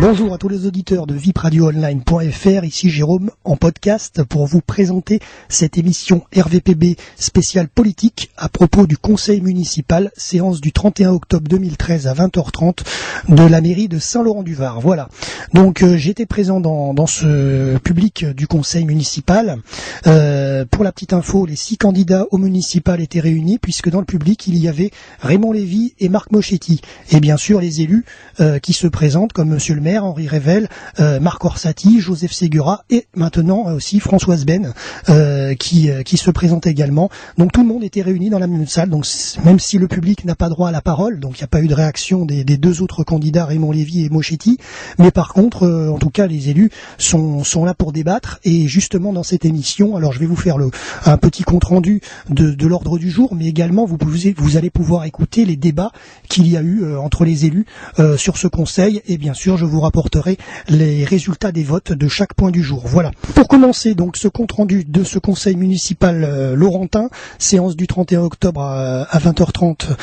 Bonjour à tous les auditeurs de vipradioonline.fr, ici Jérôme en podcast pour vous présenter cette émission RVPB spéciale politique à propos du conseil municipal, séance du 31 octobre 2013 à 20h30 de la mairie de Saint-Laurent-du-Var. Voilà, donc j'étais présent dans ce public du conseil municipal. Pour la petite info, les 6 candidats au municipal étaient réunis puisque dans le public il y avait Raymond Lévy et Marc Moschetti. Et bien sûr les élus qui se présentent comme Monsieur le maire, Henri Revel, Marc Orsatti, Joseph Ségura et maintenant aussi Françoise Ben qui se présente également. Donc tout le monde était réuni dans la même salle, donc même si le public n'a pas droit à la parole, donc il n'y a pas eu de réaction des 2 autres candidats, Raymond Lévy et Moschetti, mais par contre, en tout cas les élus sont là pour débattre. Et justement dans cette émission, alors je vais vous faire un petit compte rendu de l'ordre du jour, mais également vous allez pouvoir écouter les débats qu'il y a eu entre les élus sur ce conseil, et bien sûr je vous rapporterai les résultats des votes de chaque point du jour. Voilà. Pour commencer donc ce compte rendu de ce conseil municipal laurentin, séance du 31 octobre à 20h30.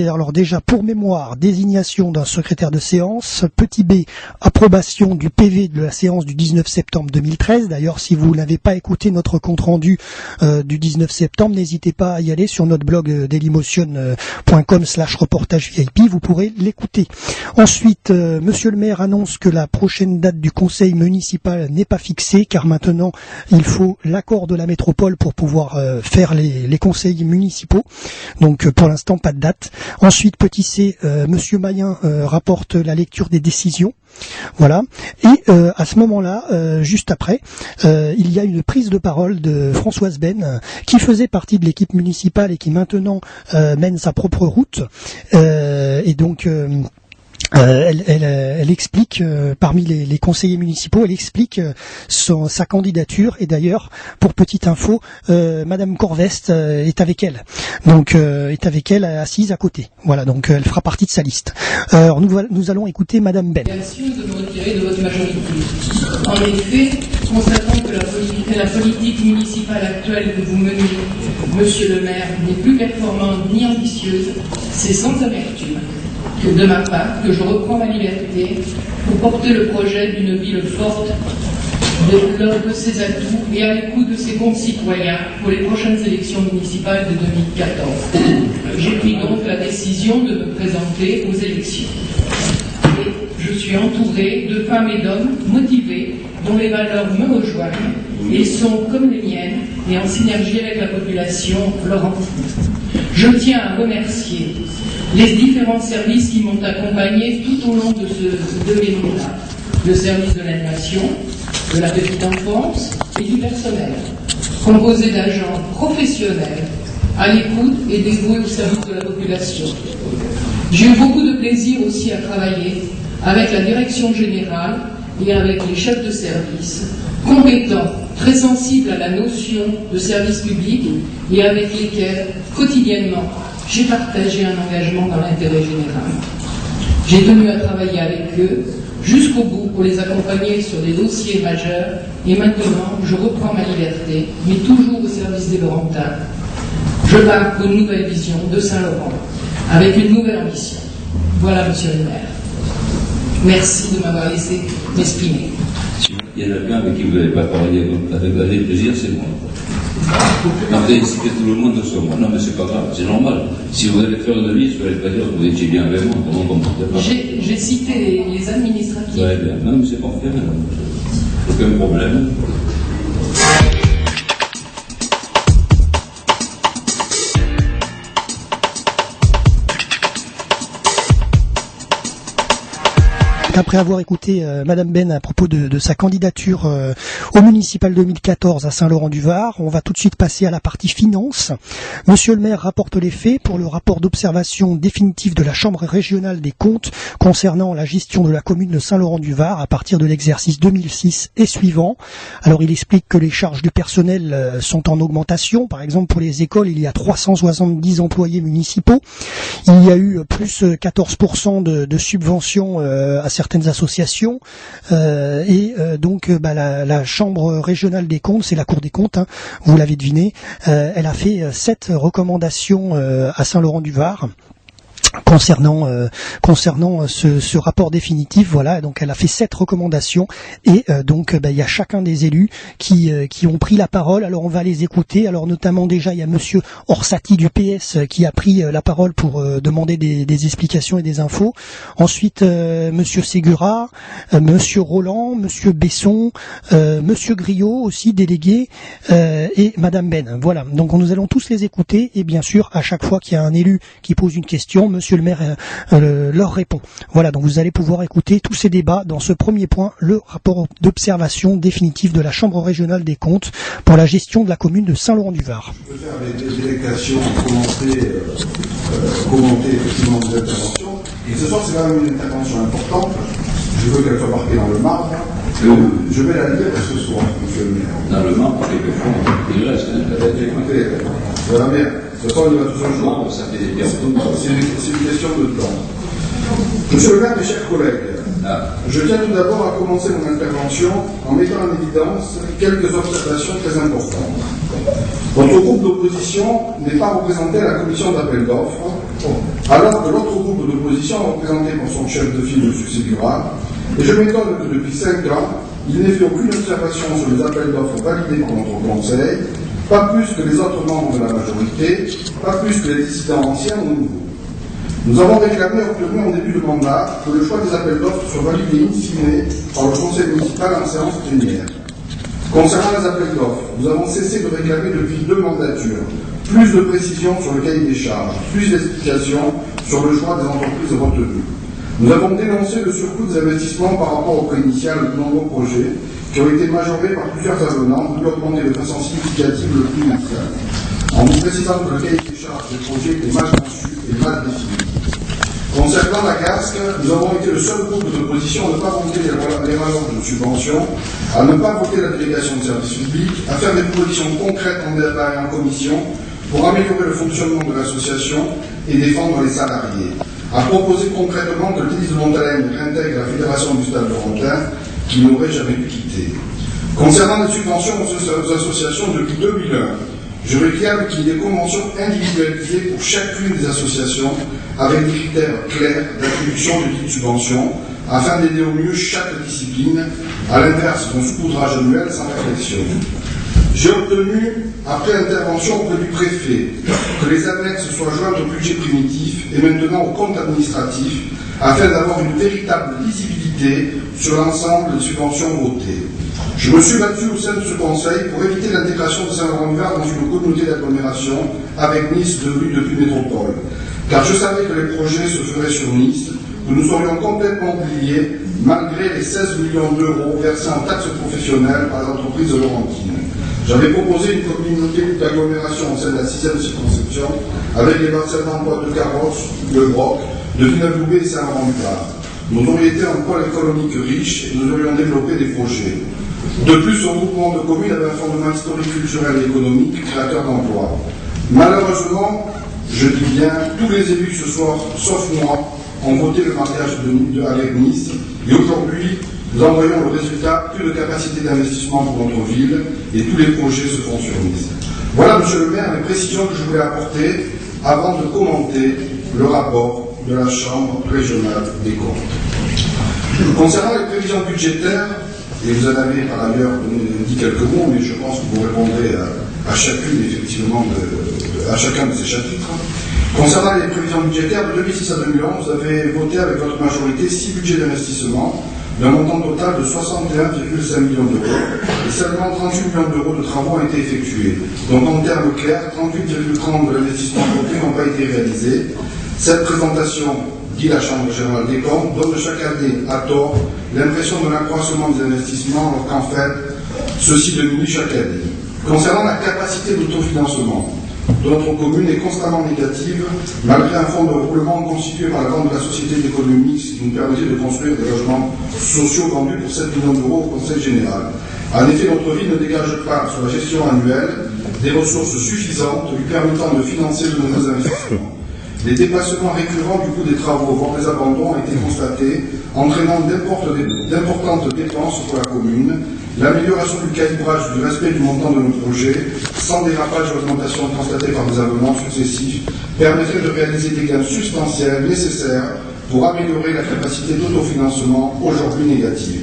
Alors déjà pour mémoire, désignation d'un secrétaire de séance. Petit B, approbation du PV de la séance du 19 septembre 2013. D'ailleurs, si vous n'avez pas écouté notre compte rendu du 19 septembre, n'hésitez pas à y aller sur notre blog dailymotion.com/reportage VIP, vous pourrez l'écouter. Ensuite, Monsieur le maire annonce que la prochaine date du conseil municipal n'est pas fixée, car maintenant il faut l'accord de la métropole pour pouvoir faire les conseils municipaux. Donc pour l'instant pas de date. Ensuite, petit C, Monsieur Mayen rapporte la lecture des décisions. Voilà. Et à ce moment-là, juste après, il y a une prise de parole de Françoise Ben, qui faisait partie de l'équipe municipale et qui maintenant mène sa propre route. Et donc elle explique, parmi les conseillers municipaux, elle explique sa candidature. Et d'ailleurs, pour petite info, Madame Corveste est avec elle. Donc, est avec elle assise à côté. Voilà, donc elle fera partie de sa liste. Alors, nous allons écouter Madame Ben. Merci de me retirer de votre majorité. En effet, constatant que la politique municipale actuelle que vous menez, Monsieur le maire, n'est plus performante ni ambitieuse, c'est sans amertume que de ma part, que je reprends ma liberté pour porter le projet d'une ville forte de ses atouts et à l'écoute de ses concitoyens pour les prochaines élections municipales de 2014. J'ai pris donc la décision de me présenter aux élections. Et je suis entouré de femmes et d'hommes motivés, dont les valeurs me rejoignent et sont comme les miennes et en synergie avec la population laurentine. Je tiens à remercier les différents services qui m'ont accompagné tout au long de mes mandats. Le service de l'animation, de la petite enfance et du personnel, composé d'agents professionnels, à l'écoute et dévoués au service de la population. J'ai eu beaucoup de plaisir aussi à travailler avec la direction générale et avec les chefs de service, compétents, très sensibles à la notion de service public et avec lesquels, quotidiennement, j'ai partagé un engagement dans l'intérêt général. J'ai tenu à travailler avec eux jusqu'au bout pour les accompagner sur des dossiers majeurs, et maintenant je reprends ma liberté, mais toujours au service des Laurentins. Je pars pour une nouvelle vision de Saint-Laurent, avec une nouvelle ambition. Voilà, Monsieur le maire. Merci de m'avoir laissé m'exprimer. Il y en a plein avec qui vous n'avez pas parlé avec plaisir, c'est moi. Après, c'est que tout le monde soit moi. Non, mais c'est pas grave, c'est normal. Si vous allez faire une liste, vous n'allez pas dire que vous étiez bien avec moi, comment on ne pas. J'ai cité les administratifs. Ouais, bien. Non, mais c'est parfait. Aucun problème. Après avoir écouté Madame Ben à propos de sa candidature au municipal 2014 à Saint-Laurent-du-Var, on va tout de suite passer à la partie finance. Monsieur le maire rapporte les faits pour le rapport d'observation définitif de la Chambre régionale des comptes concernant la gestion de la commune de Saint-Laurent-du-Var à partir de l'exercice 2006 et suivant. Alors il explique que les charges du personnel sont en augmentation. Par exemple pour les écoles, il y a 370 employés municipaux. Il y a eu plus 14% de subventions à certaines associations donc la Chambre régionale des comptes, c'est la Cour des comptes, vous l'avez deviné, elle a fait 7 recommandations à Saint-Laurent-du-Var. concernant ce rapport définitif. Voilà, donc elle a fait 7 recommandations et il y a chacun des élus qui ont pris la parole. Alors on va les écouter. Alors notamment déjà il y a monsieur Orsatti du PS qui a pris la parole pour demander des explications et des infos. Ensuite monsieur Ségura, monsieur Roland, monsieur Besson, monsieur Griot aussi délégué et madame Ben. Voilà, donc nous allons tous les écouter et bien sûr à chaque fois qu'il y a un élu qui pose une question, monsieur le maire leur répond. Voilà, donc vous allez pouvoir écouter tous ces débats dans ce premier point, le rapport d'observation définitif de la Chambre régionale des comptes pour la gestion de la commune de Saint-Laurent-du-Var. Je peux faire des délégations, commenter effectivement des interventions. Et ce soir, c'est quand même une intervention importante. Je veux qu'elle soit marquée dans le marbre. Je vais la lire ce soir, monsieur le maire. Dans le marbre, quelquefois, il reste. Écoutez, voilà bien. Ce soir, il va tout un jour. Ça fait des personnes. C'est une question de temps. Monsieur le maire, mes chers collègues, je tiens tout d'abord à commencer mon intervention en mettant en évidence quelques observations très importantes. Votre groupe d'opposition n'est pas représenté à la commission d'appel d'offres, alors que l'autre groupe d'opposition est représenté par son chef de file, M. Ségura, et je m'étonne que depuis 5 ans, il n'ait fait aucune observation sur les appels d'offres validés par notre conseil, pas plus que les autres membres de la majorité, pas plus que les dissidents anciens ou nouveaux. Nous avons réclamé et obtenu en début de mandat que le choix des appels d'offres soit validé in fine par le conseil municipal en séance plénière. Concernant les appels d'offres, nous avons cessé de réclamer depuis 2 mandatures plus de précisions sur le cahier des charges, plus d'explications sur le choix des entreprises retenues. Nous avons dénoncé le surcoût des investissements par rapport au prix initial de nombreux projets qui ont été majorés par plusieurs avenants pour augmenter de façon significative le prix initial, en nous précisant que le cahier des charges des projets était mal conçu et mal défini. Concernant la casque, nous avons été le seul groupe d'opposition à ne pas voter les rallonges de subventions, à ne pas voter la délégation de service public, à faire des propositions concrètes en débat et en commission pour améliorer le fonctionnement de l'association et défendre les salariés, à proposer concrètement que le Tennis de Montalaigne réintègre la Fédération du Stade Laurentin, qui n'aurait jamais pu quitter. Concernant les subventions aux associations depuis 2001, je réclame qu'il y ait des conventions individualisées pour chacune des associations avec des critères clairs d'attribution de petites subventions afin d'aider au mieux chaque discipline, à l'inverse d'un saupoudrage annuel sans réflexion. J'ai obtenu, après intervention auprès du préfet, que les annexes soient jointes au budget primitif et maintenant au compte administratif afin d'avoir une véritable lisibilité sur l'ensemble des subventions votées. Je me suis battu au sein de ce conseil pour éviter l'intégration de Saint-Laurent-du-Var dans une communauté d'agglomération avec Nice devenue depuis métropole. Car je savais que les projets se feraient sur Nice, que nous serions complètement oubliés malgré les 16 millions d'euros versés en taxes professionnelles par les entreprises de Laurentine. J'avais proposé une communauté d'agglomération au sein de la 6e circonscription avec les basins d'emploi de Carrosse, de Broc, de Villeneuve-Loubet et Saint-Laurent-du-Var. Nous aurions été un pôle économique riche et nous aurions développé des projets. De plus, ce regroupement de communes avait un fondement historique, culturel et économique, créateur d'emplois. Malheureusement, je dis bien, tous les élus ce soir, sauf moi, ont voté le mariage avec Nice, et aujourd'hui, nous en voyons le résultat, plus de capacité d'investissement pour notre ville, et tous les projets se font sur Nice. Voilà, monsieur le maire, les précisions que je voulais apporter avant de commenter le rapport de la Chambre régionale des comptes. Concernant les prévisions budgétaires, et vous en avez par ailleurs dit quelques mots, mais je pense que vous répondrez à chacune, effectivement, à chacun de ces chapitres. Concernant les prévisions budgétaires, de 2006 à 2011, vous avez voté avec votre majorité 6 budgets d'investissement d'un montant total de 61,5 millions d'euros, et seulement 38 millions d'euros de travaux ont été effectués. Donc en termes clairs, 38,30 de l'investissement voté n'ont pas été réalisés. Cette présentation, dit la Chambre régionale des comptes, donne chaque année, à tort, l'impression de l'accroissement des investissements, alors qu'en fait, ceci diminue chaque année. Concernant la capacité d'autofinancement de notre commune est constamment négative, malgré un fonds de roulement constitué par la vente de la société d'économie qui nous permettait de construire des logements sociaux vendus pour 7 millions d'euros au Conseil général. En effet, notre ville ne dégage pas, sur la gestion annuelle, des ressources suffisantes lui permettant de financer de nouveaux investissements. les dépassements récurrents du coût des travaux, voire des abandons, ont été constatés, entraînant d'importantes dépenses pour la commune. L'amélioration du calibrage du respect du montant de nos projets, sans dérapage ou augmentation constatée par des avenants successifs, permettrait de réaliser des gains substantiels nécessaires pour améliorer la capacité d'autofinancement aujourd'hui négative.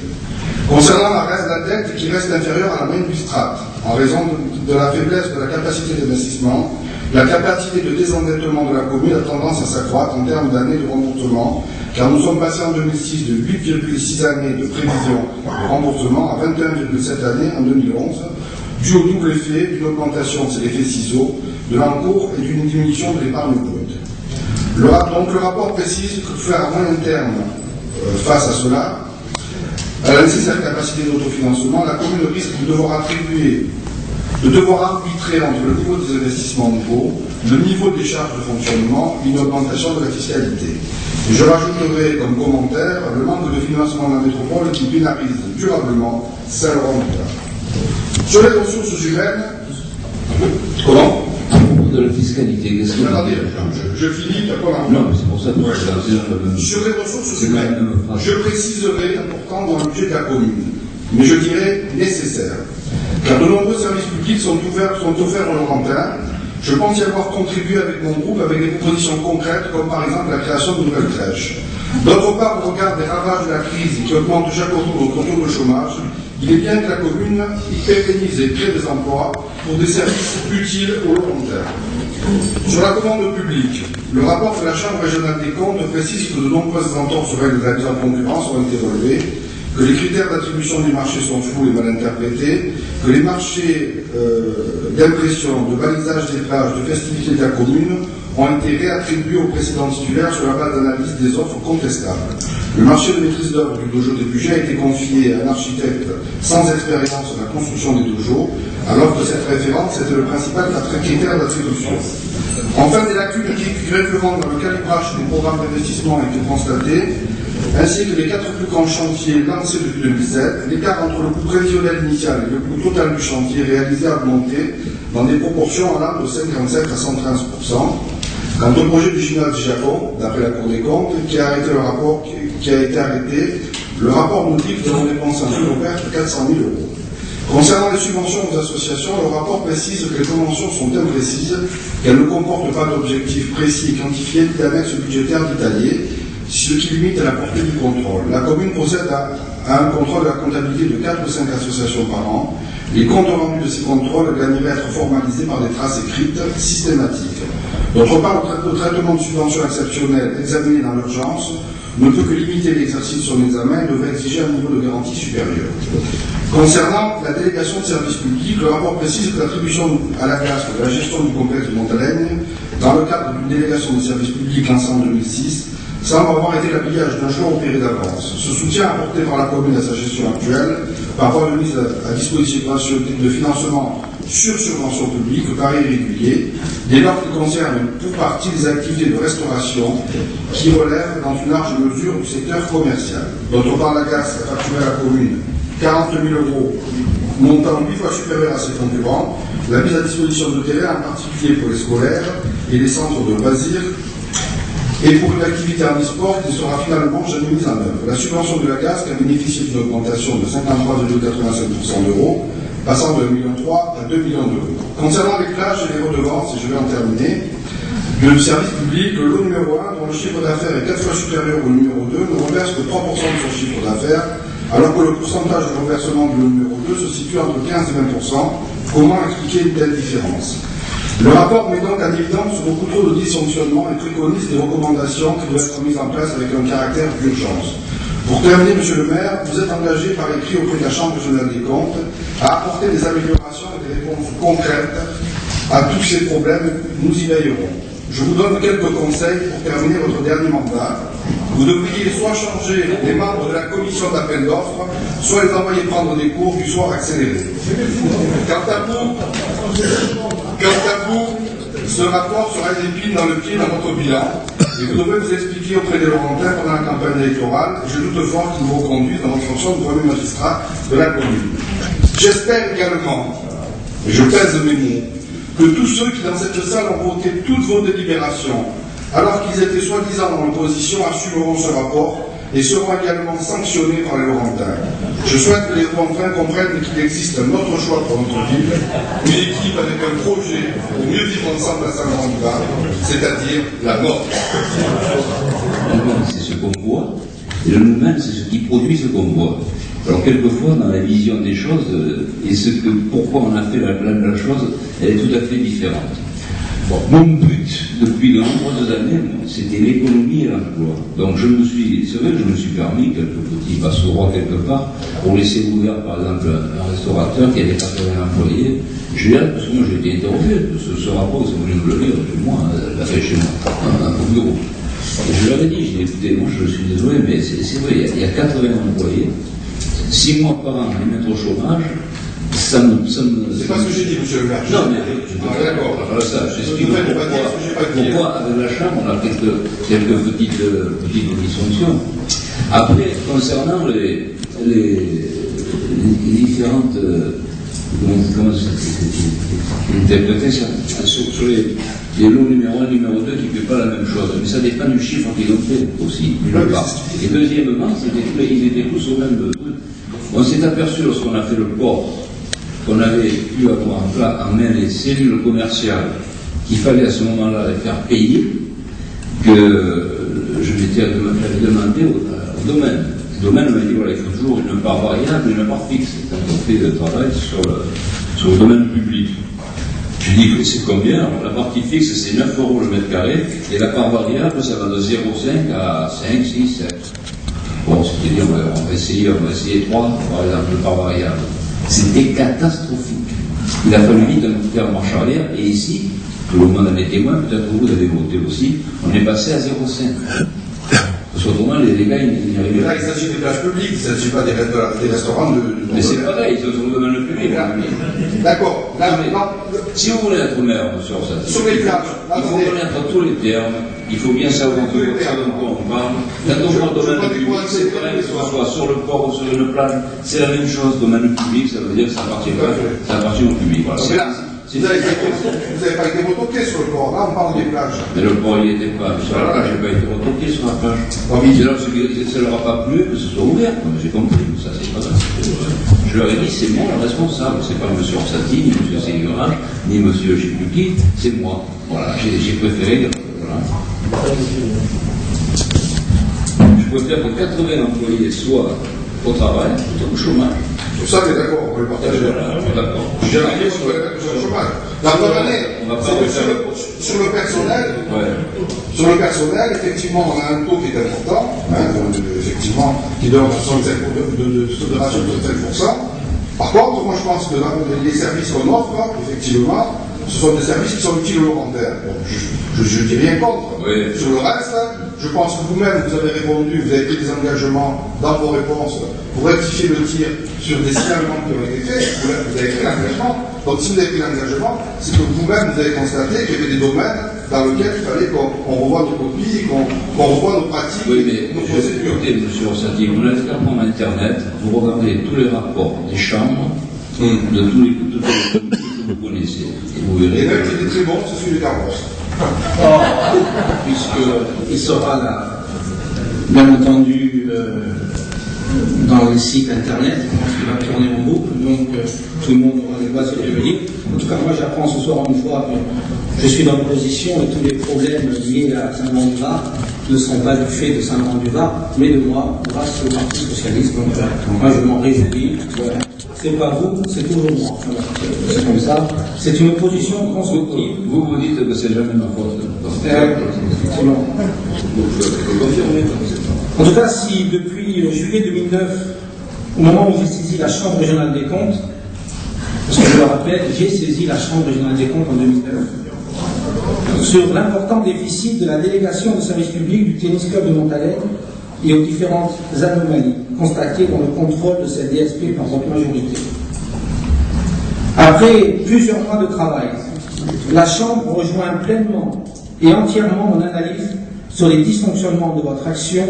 Concernant la dette qui reste inférieure à la moyenne du Strat, en raison de la faiblesse de la capacité d'investissement, la capacité de désendettement de la commune a tendance à s'accroître en termes d'années de remboursement, car nous sommes passés en 2006 de 8,6 années de prévision de remboursement à 21,7 années en 2011, dû au double effet d'une augmentation, c'est l'effet ciseau, de l'encours et d'une diminution de l'épargne brute. Donc le rapport précise que pour faire à moyen terme face à cela, à la nécessaire capacité d'autofinancement, la commune risque de devoir arbitrer entre le niveau des investissements nouveaux, le niveau des charges de fonctionnement et une augmentation de la fiscalité. Et je rajouterai comme commentaire le manque de financement de la métropole qui pénalise durablement Saint-Laurent-du-Gard. Sur les ressources humaines, comment ? De la fiscalité, qu'est-ce que attendez, je finis, d'accord. Non, mais c'est pour ça que sur les ressources humaines, je préciserai important dans le budget de la commune, mais je dirais nécessaire. Car de nombreux services publics sont offerts aux Laurentins. Je pense y avoir contribué avec mon groupe avec des propositions concrètes, comme par exemple la création de nouvelles crèches. D'autre part, au regard des ravages de la crise qui augmentent chaque jour notre taux de chômage, il est bien que la commune pérennise et crée des emplois pour des services utiles aux Laurentins. Sur la commande publique, le rapport de la Chambre régionale des comptes précise que de nombreuses entorses aux règles de la mise en concurrence ont été relevées, que les critères d'attribution du marché sont flous et mal interprétés, que les marchés d'impression, de balisage des plages, de festivités de la commune ont été réattribués aux précédents titulaires sur la base d'analyse des offres contestables. Le marché de maîtrise d'œuvre du dojo des budgets a été confié à un architecte sans expérience dans la construction des dojos, alors que cette référence était le principal critère d'attribution. Enfin, des lacunes récurrentes dans le calibrage des programmes d'investissement ont été constatées, ainsi que les 4 plus grands chantiers lancés depuis 2007, l'écart entre le coût prévisionnel initial et le coût total du chantier réalisé a augmenté dans des proportions allant de 57 à 113%. Quant au projet du gymnase Japon, d'après la Cour des comptes, qui a été arrêté, le rapport nous dit que nous avons dépensé en supplémentaire 400 000 euros. Concernant les subventions aux associations, le rapport précise que les conventions sont imprécises, qu'elles ne comportent pas d'objectifs précis et quantifiés ni d'annexes budgétaires détaillées, ce qui limite la portée du contrôle. La commune procède à un contrôle de la comptabilité de 4 ou 5 associations par an. Les comptes rendus de ces contrôles gagneraient à être formalisés par des traces écrites systématiques. D'autre part, le traitement de subventions exceptionnelles examinées dans l'urgence ne peut que limiter l'exercice de son examen et devrait exiger un niveau de garantie supérieur. Concernant la délégation de services publics, le rapport précise que l'attribution à la CAS de la gestion du complexe de Montalaigne, dans le cadre d'une délégation de services publics lancée en 2006, semble avoir été l'habillage d'un choix opéré d'avance. Ce soutien apporté par la commune à sa gestion actuelle, par voie de mise à disposition de financement sur subvention publique, paraît irrégulier, dès lors qu'il concerne pour partie des activités de restauration qui relèvent dans une large mesure du secteur commercial. D'autre part, la CAS a facturé à la commune 40 000 euros, montant 8 fois supérieur à ses concurrents, la mise à disposition de terrain, en particulier pour les scolaires et les centres de loisirs, et pour une activité en e-sport qui ne sera finalement jamais mise en œuvre. La subvention de la CAS a bénéficié d'une augmentation de 53,85% d'euros, passant de 1,3 million à 2 millions d'euros. Concernant les plages et les redevances, et je vais en terminer, le service public, le lot numéro 1, dont le chiffre d'affaires est 4 fois supérieur au numéro 2, ne reverse que 3% de son chiffre d'affaires, alors que le pourcentage de reversement du lot numéro 2 se situe entre 15 et 20%. Comment expliquer une telle différence? Le rapport met donc en évidence beaucoup trop de dysfonctionnements et préconise des recommandations qui doivent être mises en place avec un caractère d'urgence. Pour terminer, Monsieur le maire, vous êtes engagé par écrit auprès de la Chambre régionale des comptes à apporter des améliorations et des réponses concrètes à tous ces problèmes. Nous y veillerons. Je vous donne quelques conseils pour terminer votre dernier mandat. Vous devriez soit changer les membres de la commission d'appel d'offres, soit les envoyer prendre des cours du soir accéléré. Quant à vous, ce rapport sera une épine dans le pied dans votre bilan, et vous devrez vous expliquer auprès des Laurentins pendant la campagne électorale. Je doute fort qu'ils vous reconduisent dans votre fonction de premier magistrat de la commune. J'espère également, et je pèse mes mots, que tous ceux qui dans cette salle ont voté toutes vos délibérations alors qu'ils étaient soi-disant en opposition, assumeront ce rapport et seront également sanctionnés par les Laurentins. Je souhaite que les Laurentins comprennent qu'il existe un autre choix pour notre ville, une équipe avec un projet pour mieux vivre ensemble à Saint-Laurent-du-Var, c'est-à-dire la mort. C'est ce qu'on voit, et le nous-mêmes, c'est ce qui produit ce qu'on voit. Alors quelquefois, dans la vision des choses, pourquoi on a fait la chose, elle est tout à fait différente. Bon, mon but, depuis de nombreuses années, c'était l'économie et l'emploi. Donc c'est vrai que je me suis permis quelques petits passe-droits quelque part, pour laisser ouvert par exemple un restaurateur qui avait 80 employés. Je l'ai parce que moi j'ai été interrogé, ce rapport, ils sont venus me le lire chez moi, l'a fait chez moi, au bureau. Et je leur ai dit, j'ai dit, écoutez, moi je suis désolé, mais c'est vrai, il y a 80 employés, 6 mois par an, les mettre au chômage, ça me... C'est pas ce que j'ai dit, monsieur le maire. Non, mais d'accord, ça, j'explique pourquoi, avec la Chambre, on a quelques petites dysfonctions. Après, concernant les différentes... Comment c'est interprété ça sur les lots numéro 1, numéro 2 qui ne fait pas la même chose. Mais ça dépend du chiffre qu'ils ont fait aussi, d'une part. Et deuxièmement, ils étaient tous au même truc. On s'est aperçu lorsqu'on a fait le port qu'on avait pu avoir en main les cellules commerciales qu'il fallait à ce moment-là les faire payer, que je m'étais demandé au domaine. Le domaine m'a dit voilà, il faut toujours une part variable et une part fixe quand on fait le travail sur le domaine public. Je dis que c'est combien? Alors, la partie fixe c'est 9 € le mètre carré et la part variable ça va de 0,5 à 5, 6, 7. Bon, c'est-à-dire on va essayer 3 par exemple de part variable. C'était catastrophique. Il a fallu vite faire marche arrière et ici, tout le monde en est témoin, peut-être que vous avez voté aussi, on est passé à 0,5. Parce qu'autrement, les gars, ils n'y arrivaient pas. Là, il s'agit des plages publiques, il ne s'agit pas des restaurants de... Mais c'est pareil, c'est sur le domaine public. D'accord. Si vous voulez être maire, monsieur Orsatti, sur les plages, il faut connaître tous les termes, il faut bien savoir de quoi on parle. Quand on parle de domaine public, c'est pareil, que ce soit sur le port ou sur une plage, c'est la même chose. Domaine public, ça veut dire que ça appartient au public. Voilà. Vous n'avez pas été retoqué sur le port, là on parle des plages. Mais le port il n'était pas, sur la plage, j'ai pas été retoqué sur la plage. Ça leur a pas plu que ce soit ouvert, j'ai compris, ça c'est pas grave. Je leur ai dit, c'est moi le responsable, c'est pas M. Orsatti, ni M. Ségurin, ni M. Chipuki, c'est moi. Voilà, j'ai préféré, voilà. Je préfère que 80 employés soient au travail, plutôt qu'au chômage. Tout ça, mais d'accord, on peut le partager. D'accord. J'ai rien sur le chômage. La bonne année, sur le personnel, effectivement, on a un taux qui est important, effectivement, qui donne de ratio de 5%. Par contre, moi je pense que les services qu'on offre, effectivement, ce sont des services qui sont utiles aux Laurentins. Bon, je ne dis rien contre. Oui. Sur le reste, je pense que vous-même, vous avez répondu, vous avez pris des engagements dans vos réponses pour rectifier le tir sur des signalements qui ont été faits. Vous avez pris l'engagement. Donc si vous avez pris l'engagement, c'est que vous-même, vous avez constaté qu'il y avait des domaines dans lesquels il fallait qu'on revoie nos copies, qu'on revoie nos pratiques, nos procédures. Écoutez, M. Orsatti, vous n'avez qu'à prendre Internet, vous regardez tous les rapports des chambres, de tous les comités que vous connaissez. Et vous verrez. Et même qui était très bon, c'est celui de Carlos. Puisqu'il sera là, bien entendu, dans les sites internet, il va tourner en boucle, donc tout le monde aura les voix sur le livre. En tout cas, moi j'apprends ce soir une fois que je suis dans l'opposition et tous les problèmes liés à Saint-Laurent-du-Var ne sont pas du fait de Saint-Laurent-du-Var, mais de moi, grâce au Parti Socialiste. Donc moi je m'en réjouis. C'est pas vous, c'est toujours moi. C'est comme ça. C'est une opposition constructive. Vous dites que c'est jamais ma faute. Effectivement. En tout cas, si depuis juillet 2009, au moment où j'ai saisi la Chambre régionale des comptes, parce que je le rappelle, j'ai saisi la Chambre régionale des comptes en 2009, sur l'important déficit de la délégation de service public du tennis club de Montalet et aux différentes anomalies constatées dans le contrôle de cette DSP par votre majorité. Après plusieurs mois de travail, la Chambre rejoint pleinement et entièrement mon analyse sur les dysfonctionnements de votre action,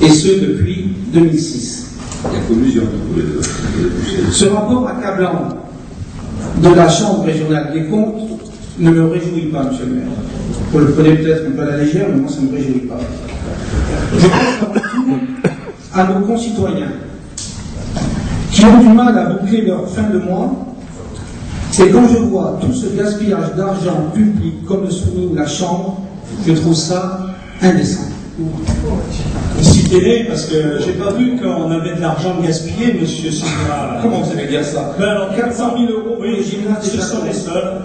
et ce depuis 2006. Il y a collusion. Ce rapport accablant de la Chambre régionale des comptes ne me réjouit pas, monsieur le maire. Vous le prenez peut-être un peu à la légère, mais moi ça ne me réjouit pas. Je pense avant tout à nos concitoyens qui ont du mal à boucler leur fin de mois. Et quand je vois tout ce gaspillage d'argent public, comme le souligne la Chambre, je trouve ça indécent. Citez-les, parce que j'ai pas vu qu'on avait de l'argent gaspillé, monsieur Sigura. Comment vous savez dire ça? Ben alors, 400 000 euros, oui, ce sont les seuls.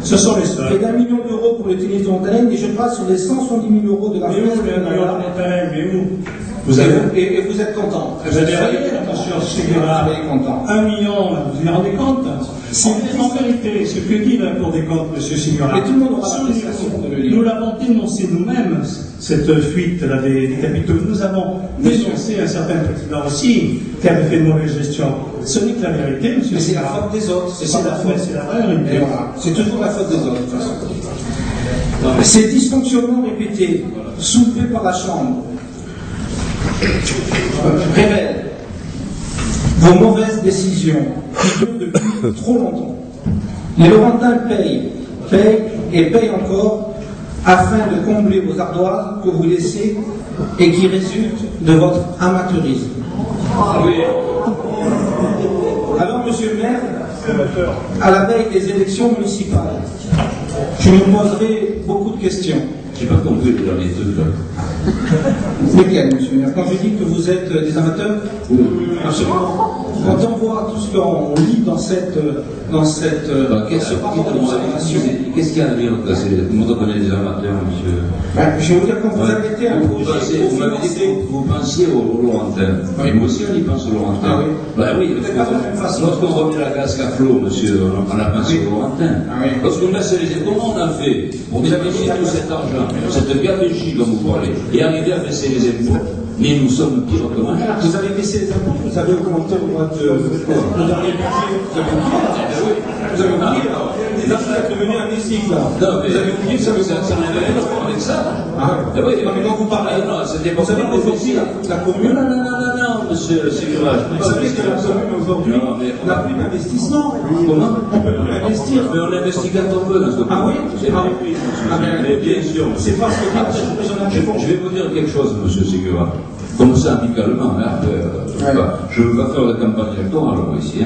Ce sont les seuls. Et d'1 million d'euros pour le tennis de Montagne, et je passe sur les 170 000 euros de la Mais où le million de Montagne? Mais où? Vous avez, et vous êtes content. Vous avez attention, Sigura. 1 million, vous vous rendez compte? C'est en vérité ce que dit la Cour des comptes, monsieur Sigura. Et tout le monde aura l'appréciation de le lire. Nous l'avons dénoncé nous-mêmes, cette fuite là, des capitaux. Nous avons dénoncé un certain président aussi qui avait fait une mauvaise gestion. Ce n'est que la vérité, monsieur. Mais c'est la faute des autres. C'est la faute, c'est la vraie vérité. Voilà. C'est toujours la faute des autres, de toute façon. Ces dysfonctionnements répétés, soulevés par la Chambre, révèlent vos mauvaises décisions qui durent depuis trop longtemps. Les Laurentins payent et payent encore afin de combler vos ardoises que vous laissez et qui résultent de votre amateurisme. Alors, monsieur le maire, à la veille des élections municipales, je me poserai beaucoup de questions. J'ai pas compris le dernier truc là. Lesquels, monsieur le maire? Quand je dis que vous êtes des amateurs? Absolument. Quand on voit tout ce qu'on lit dans cette Qu'est-ce qu'il y a à dire? Comment on connaît des amateurs, monsieur? Je vais vous dire, quand vous avez été un projet Vous m'avez dit que vous pensiez aux Laurentins. Oui. Moi aussi, on y pense aux Laurentins. Ah oui. Ben oui, C'est pas de la même façon. lorsqu'on remet la casque à flot, monsieur, on a pensé aux Laurentins. Ah oui. Lorsqu'on laisse les... Comment on a fait pour dépenser tout cet argent, cette gabegie dont vous parlez, et arriver à baisser les impôts? Mais nous sommes pires que moi. Vous avez baissé les impôts, vous avez augmenté le dernier budget, vous avez oublié, là. Et là, vous êtes devenu un hésique, là. Non, mais vous avez oublié que ça n'avait rien à voir avec ça. Ah oui, non, mais quand vous parlez, non, c'était vous avez défendu la commune. Non, monsieur Sigura. Vous savez que la commune aujourd'hui n'a plus d'investissement. Comment? On ne peut plus investir. Mais on investit quand on veut dans ce Ah oui? Mais bien sûr. C'est parce que Je vais vous dire quelque chose, monsieur Sigura. Comme ça, amicalement, hein, je ne veux pas faire de campagne électorale ici.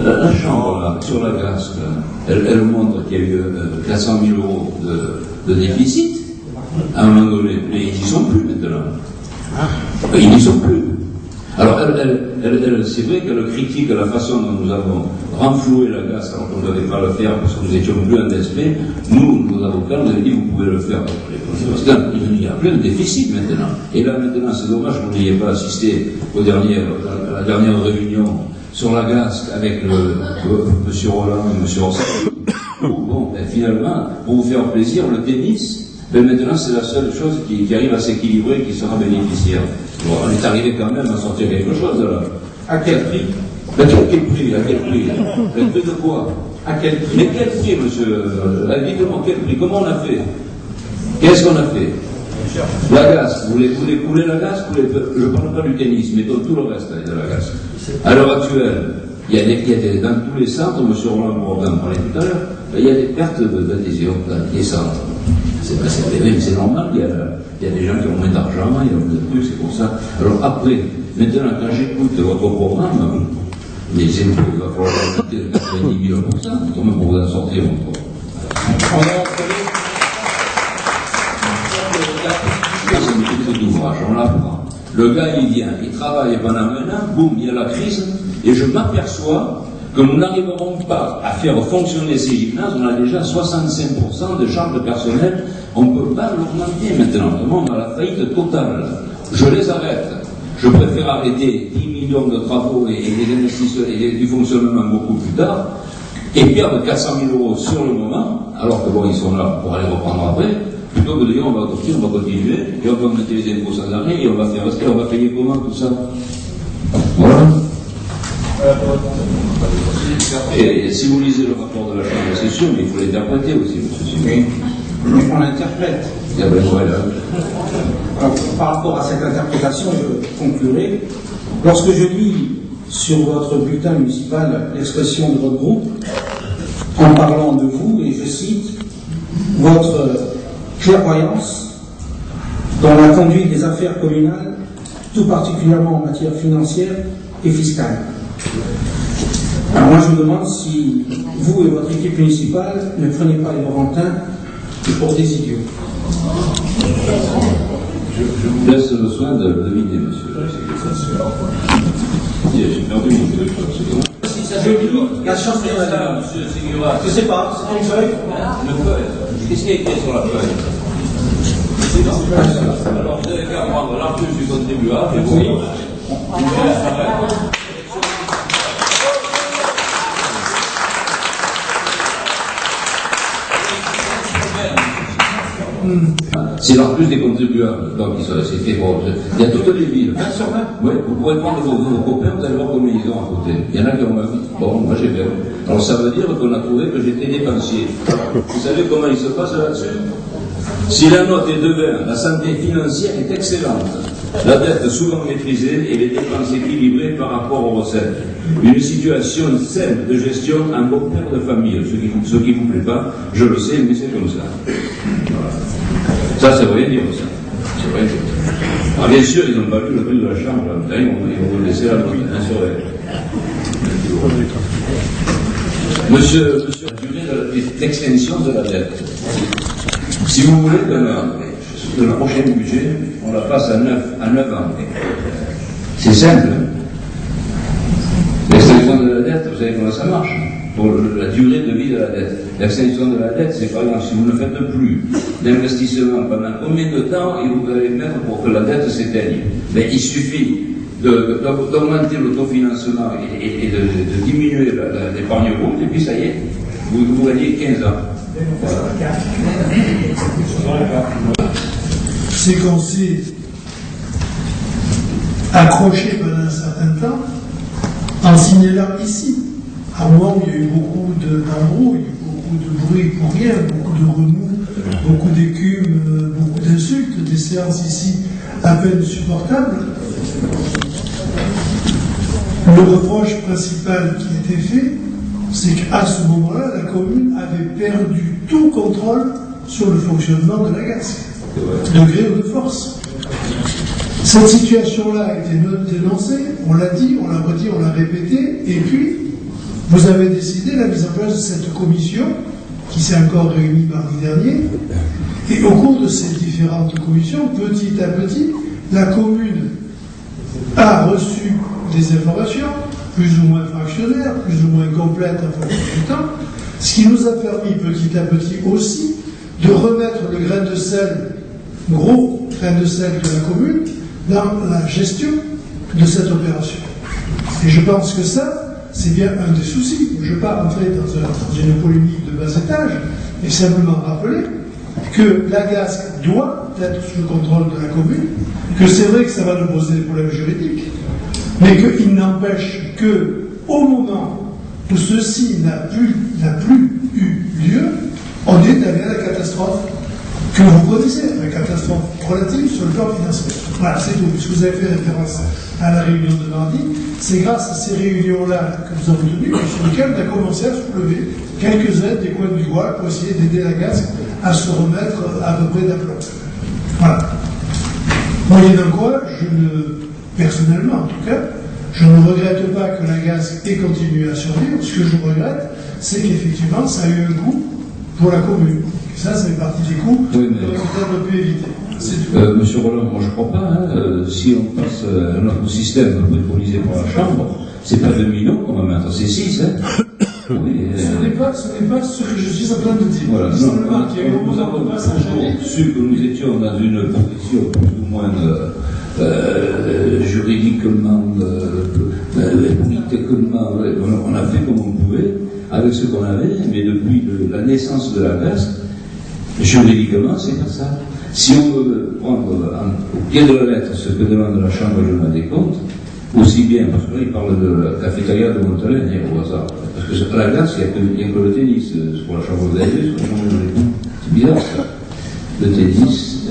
La Chambre, là, sur la glace, elle montre qu'il y a eu 400 000 euros de déficit à un moment donné. Mais ils n'y sont plus maintenant. Ils n'y sont plus. Alors, c'est vrai qu'elle critique la façon dont nous avons renfloué la glace alors qu'on ne devait pas le faire parce que nous étions plus en esprit. Nous, nos avocats, nous avaient dit vous pouvez le faire. Parce qu'il y a plein de déficits maintenant. Et là, maintenant, c'est dommage que vous n'ayez pas assisté à la dernière réunion sur la glace avec M. Roland et M. Rosset. Bon, ben, finalement, pour vous faire plaisir, le tennis, ben maintenant, c'est la seule chose qui arrive à s'équilibrer, qui sera bénéficiaire. Bon, on est arrivé quand même à sortir quelque chose, là. À quel prix? À quel prix? À quel prix? Le prix de quoi? À quel prix? Mais quel prix, monsieur? Évidemment, quel prix? Comment on a fait? Qu'est-ce qu'on a fait? La glace. Vous voulez couler la glace? Je ne parle pas du tennis, mais dans tout le reste de la glace. À l'heure actuelle, il y a dans tous les centres, M. Roland Bourdin en parlait tout à l'heure, il y a des pertes d'adhésion dans les centres. C'est normal, il y a des gens qui ont moins d'argent, il y a moins de trucs, c'est pour ça. Alors après, maintenant, quand j'écoute votre programme, les impôts, il va falloir augmenter de 90 000 %, comment pour vous en sortir encore? C'est une petite ouvrage, on l'apprend. Le gars, il vient, il travaille pendant un an, boum, il y a la crise, et je m'aperçois que nous n'arriverons pas à faire fonctionner ces gymnases. On a déjà 65% de charges de personnel, on ne peut pas l'augmenter maintenant, vraiment on a la faillite totale. Je les arrête. Je préfère arrêter 10 millions de travaux et des investissements et du fonctionnement beaucoup plus tard, et perdre 400 000 € sur le moment, alors que bon, ils sont là pour aller reprendre après, plutôt que de dire on va continuer, et on va augmenter les impôts sans arrêt, et on va faire rester, on va payer comment tout ça? Voilà. Et si vous lisez le rapport de la Chambre, c'est sûr, mais il faut l'interpréter aussi, monsieur Simon. Mais on l'interprète. Par rapport à cette interprétation, je conclurai. Lorsque je lis sur votre bulletin municipal l'expression de votre groupe, en parlant de vous, et je cite, votre clairvoyance dans la conduite des affaires communales, tout particulièrement en matière financière et fiscale. Alors moi je me demande si vous et votre équipe municipale ne prenez pas les Laurentins pour des idiots. Je vous laisse le soin de deviner, monsieur. J'ai perdu mon téléphone. Si ça se dit, la chance de la monsieur Ségurat. Je sais pas, c'est une feuille. Une feuille. Qu'est-ce qui est écrit sur la feuille? Alors vous avez qu'à prendre l'argent du contribuable et vous c'est en plus des contribuables, donc c'était bon. Il y a toutes les villes. Oui, vous pourrez prendre vos copains, vous allez voir combien ils ont à côté. Il y en a qui ont ma vie. Bon, moi j'ai bien. Alors ça veut dire qu'on a trouvé que j'étais dépensier. Vous savez comment il se passe là-dessus? Si la note est de 20, la santé financière est excellente. La dette souvent maîtrisée et les dépenses équilibrées par rapport aux recettes. Une situation saine de gestion, un bon père de famille. Ce qui vous plaît pas, je le sais, mais c'est comme ça. Voilà. Ça veut rien dire, ça. C'est vrai. Alors, bien sûr, ils n'ont pas vu le prix de la chambre. Ils vont vous laisser la note, hein, sur Monsieur, la durée d'extension de la dette. Si vous voulez, de le prochain budget, on la passe à 9 ans. C'est simple. L'extension de la dette, vous savez comment ça marche? Pour la durée de vie de la dette. L'extension de la dette, c'est par exemple, si vous ne faites plus d'investissement pendant combien de temps vous allez mettre pour que la dette s'éteigne? Ben, il suffit d'augmenter l'autofinancement et de diminuer l'épargne brute, et puis ça y est, vous gagnez 15 ans. Voilà. C'est qu'on s'est accroché pendant un certain temps en signalant ici, à un moment où il y a eu beaucoup d'embrouilles, beaucoup de bruit pour rien, beaucoup de remous, beaucoup d'écume, beaucoup d'insultes, des séances ici à peine supportables. Le reproche principal qui était fait, c'est qu'à ce moment-là, la commune avait perdu tout contrôle sur le fonctionnement de la GASC, de gré ou de force. Cette situation-là a été dénoncée, on l'a dit, on l'a redit, on l'a répété, et puis vous avez décidé la mise en place de cette commission qui s'est encore réunie mardi dernier, et au cours de ces différentes commissions, petit à petit, la commune a reçu des informations, plus ou moins fractionnaires, plus ou moins complètes en fonction du temps, ce qui nous a permis petit à petit aussi de remettre le grain de sel, gros grain de sel de la commune, dans la gestion de cette opération. Et je pense que ça, c'est bien un des soucis. Je ne vais pas rentrer dans une polémique de bas étage, mais simplement rappeler que la GASC doit être sous le contrôle de la commune, que c'est vrai que ça va nous poser des problèmes juridiques, mais qu'il n'empêche que, au moment où ceci n'a plus eu lieu, on est allé à la catastrophe que vous connaissez, la catastrophe relative sur le plan financier. Voilà, c'est tout. Puisque vous avez fait référence à la réunion de mardi, c'est grâce à ces réunions-là que nous avons tenues, sur lesquelles on a commencé à soulever quelques-uns des coins du doigt pour essayer d'aider la GASC à se remettre à peu près d'aplomb. Voilà. Moyennant quoi, personnellement en tout cas, je ne regrette pas que la GASC ait continué à survivre. Ce que je regrette, c'est qu'effectivement, ça a eu un coût pour la commune. Et ça fait partie des coûts qu'on aurait peut-être pu éviter. Monsieur Roland, moi je ne crois pas. Si on passe à notre système préconisé par la Chambre, c'est pas 2 millions qu'on va mettre, c'est 6. Oui, ce n'est pas ce que je suis en train de dire. Voilà, nous avons toujours su que nous étions dans une position plus ou moins juridiquement, politiquement, on a fait comme on pouvait, avec ce qu'on avait, mais depuis la naissance de la GASC, juridiquement, c'est pas ça. Si on veut prendre au pied de la lettre ce que demande la Chambre régionale des comptes, aussi bien, parce que là, il parle de la cafétéria de Montalais, au hasard. Parce que à la glace, il n'y a que le tennis, pour la Chambre des comptes, c'est bizarre ça. Le tennis,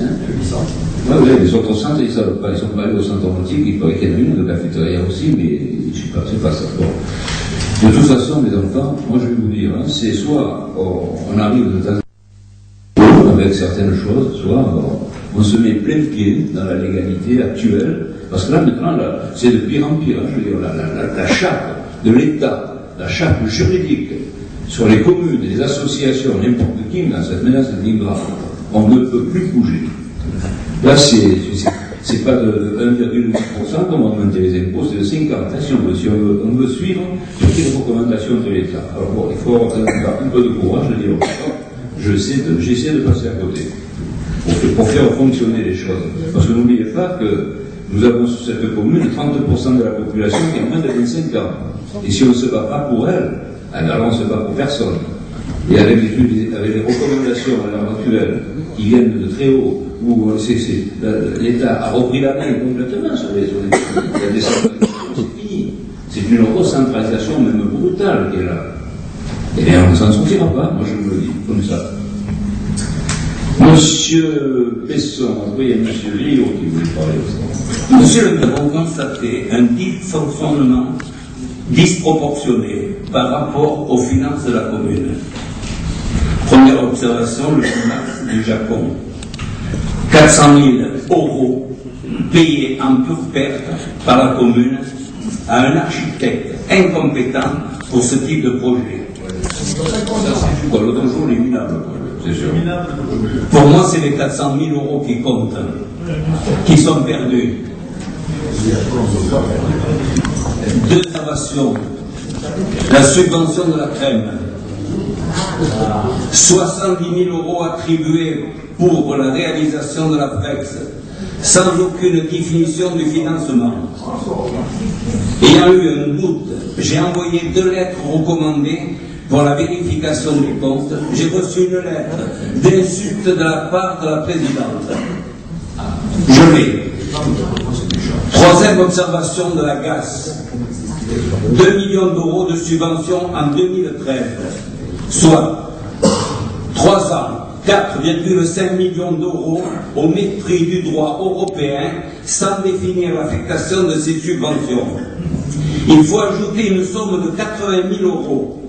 oui, les autres centres, ils ne savent pas, ils sont pas allés au centre antique, il paraît qu'il y en a une de cafétéria aussi, mais je ne sais pas, c'est pas ça. Bon. De toute façon, mes enfants, moi je vais vous dire, c'est soit on arrive de temps avec certaines choses, soit on se met plein pied dans la légalité actuelle, parce que là maintenant, c'est de pire en pire. Je veux dire, la charte de l'État, la charte juridique sur les communes, les associations, n'importe qui, dans cette menace de grave, on ne peut plus bouger. Là, c'est pas de 1,8% comme on augmente les impôts, c'est de 50%. Si on veut suivre toutes les recommandations de l'État. Alors bon, il faut avoir un peu de courage de dire, j'essaie de passer à côté pour faire fonctionner les choses. Parce que n'oubliez pas que nous avons sur cette commune 30% de la population qui a moins de 25 ans. Et si on ne se bat pas pour elle, alors on ne se bat pour personne. Et avec les recommandations à l'heure actuelle qui viennent de très haut, où l'État a repris la main complètement sur les la décentralisation, c'est fini. C'est une recentralisation même brutale qui est là. Et on ne s'en sortira pas, moi je me le dis comme ça. Monsieur Besson, après il y a Monsieur Rio qui voulait parler aussi. Monsieur, nous avons constaté un dysfonctionnement disproportionné par rapport aux finances de la commune. Première observation, le climat du Japon. 400 000 euros payés en pure perte par la commune à un architecte incompétent pour ce type de projet. L'autre jour, les minables, c'est sûr. Pour moi, c'est les 400 000 euros qui comptent, qui sont perdus. Deux observations. La subvention de la crème. 70 000 euros attribués pour la réalisation de la FREX, sans aucune définition du financement. Ayant eu un doute, j'ai envoyé 2 lettres recommandées pour la vérification du compte. J'ai reçu une lettre d'insulte de la part de la présidente. Je l'ai. Troisième observation de la GAS. 2 millions d'euros de subvention en 2013, soit 3 ans, 4,5 millions d'euros au mépris du droit européen sans définir l'affectation de ces subventions. Il faut ajouter une somme de 80 000 euros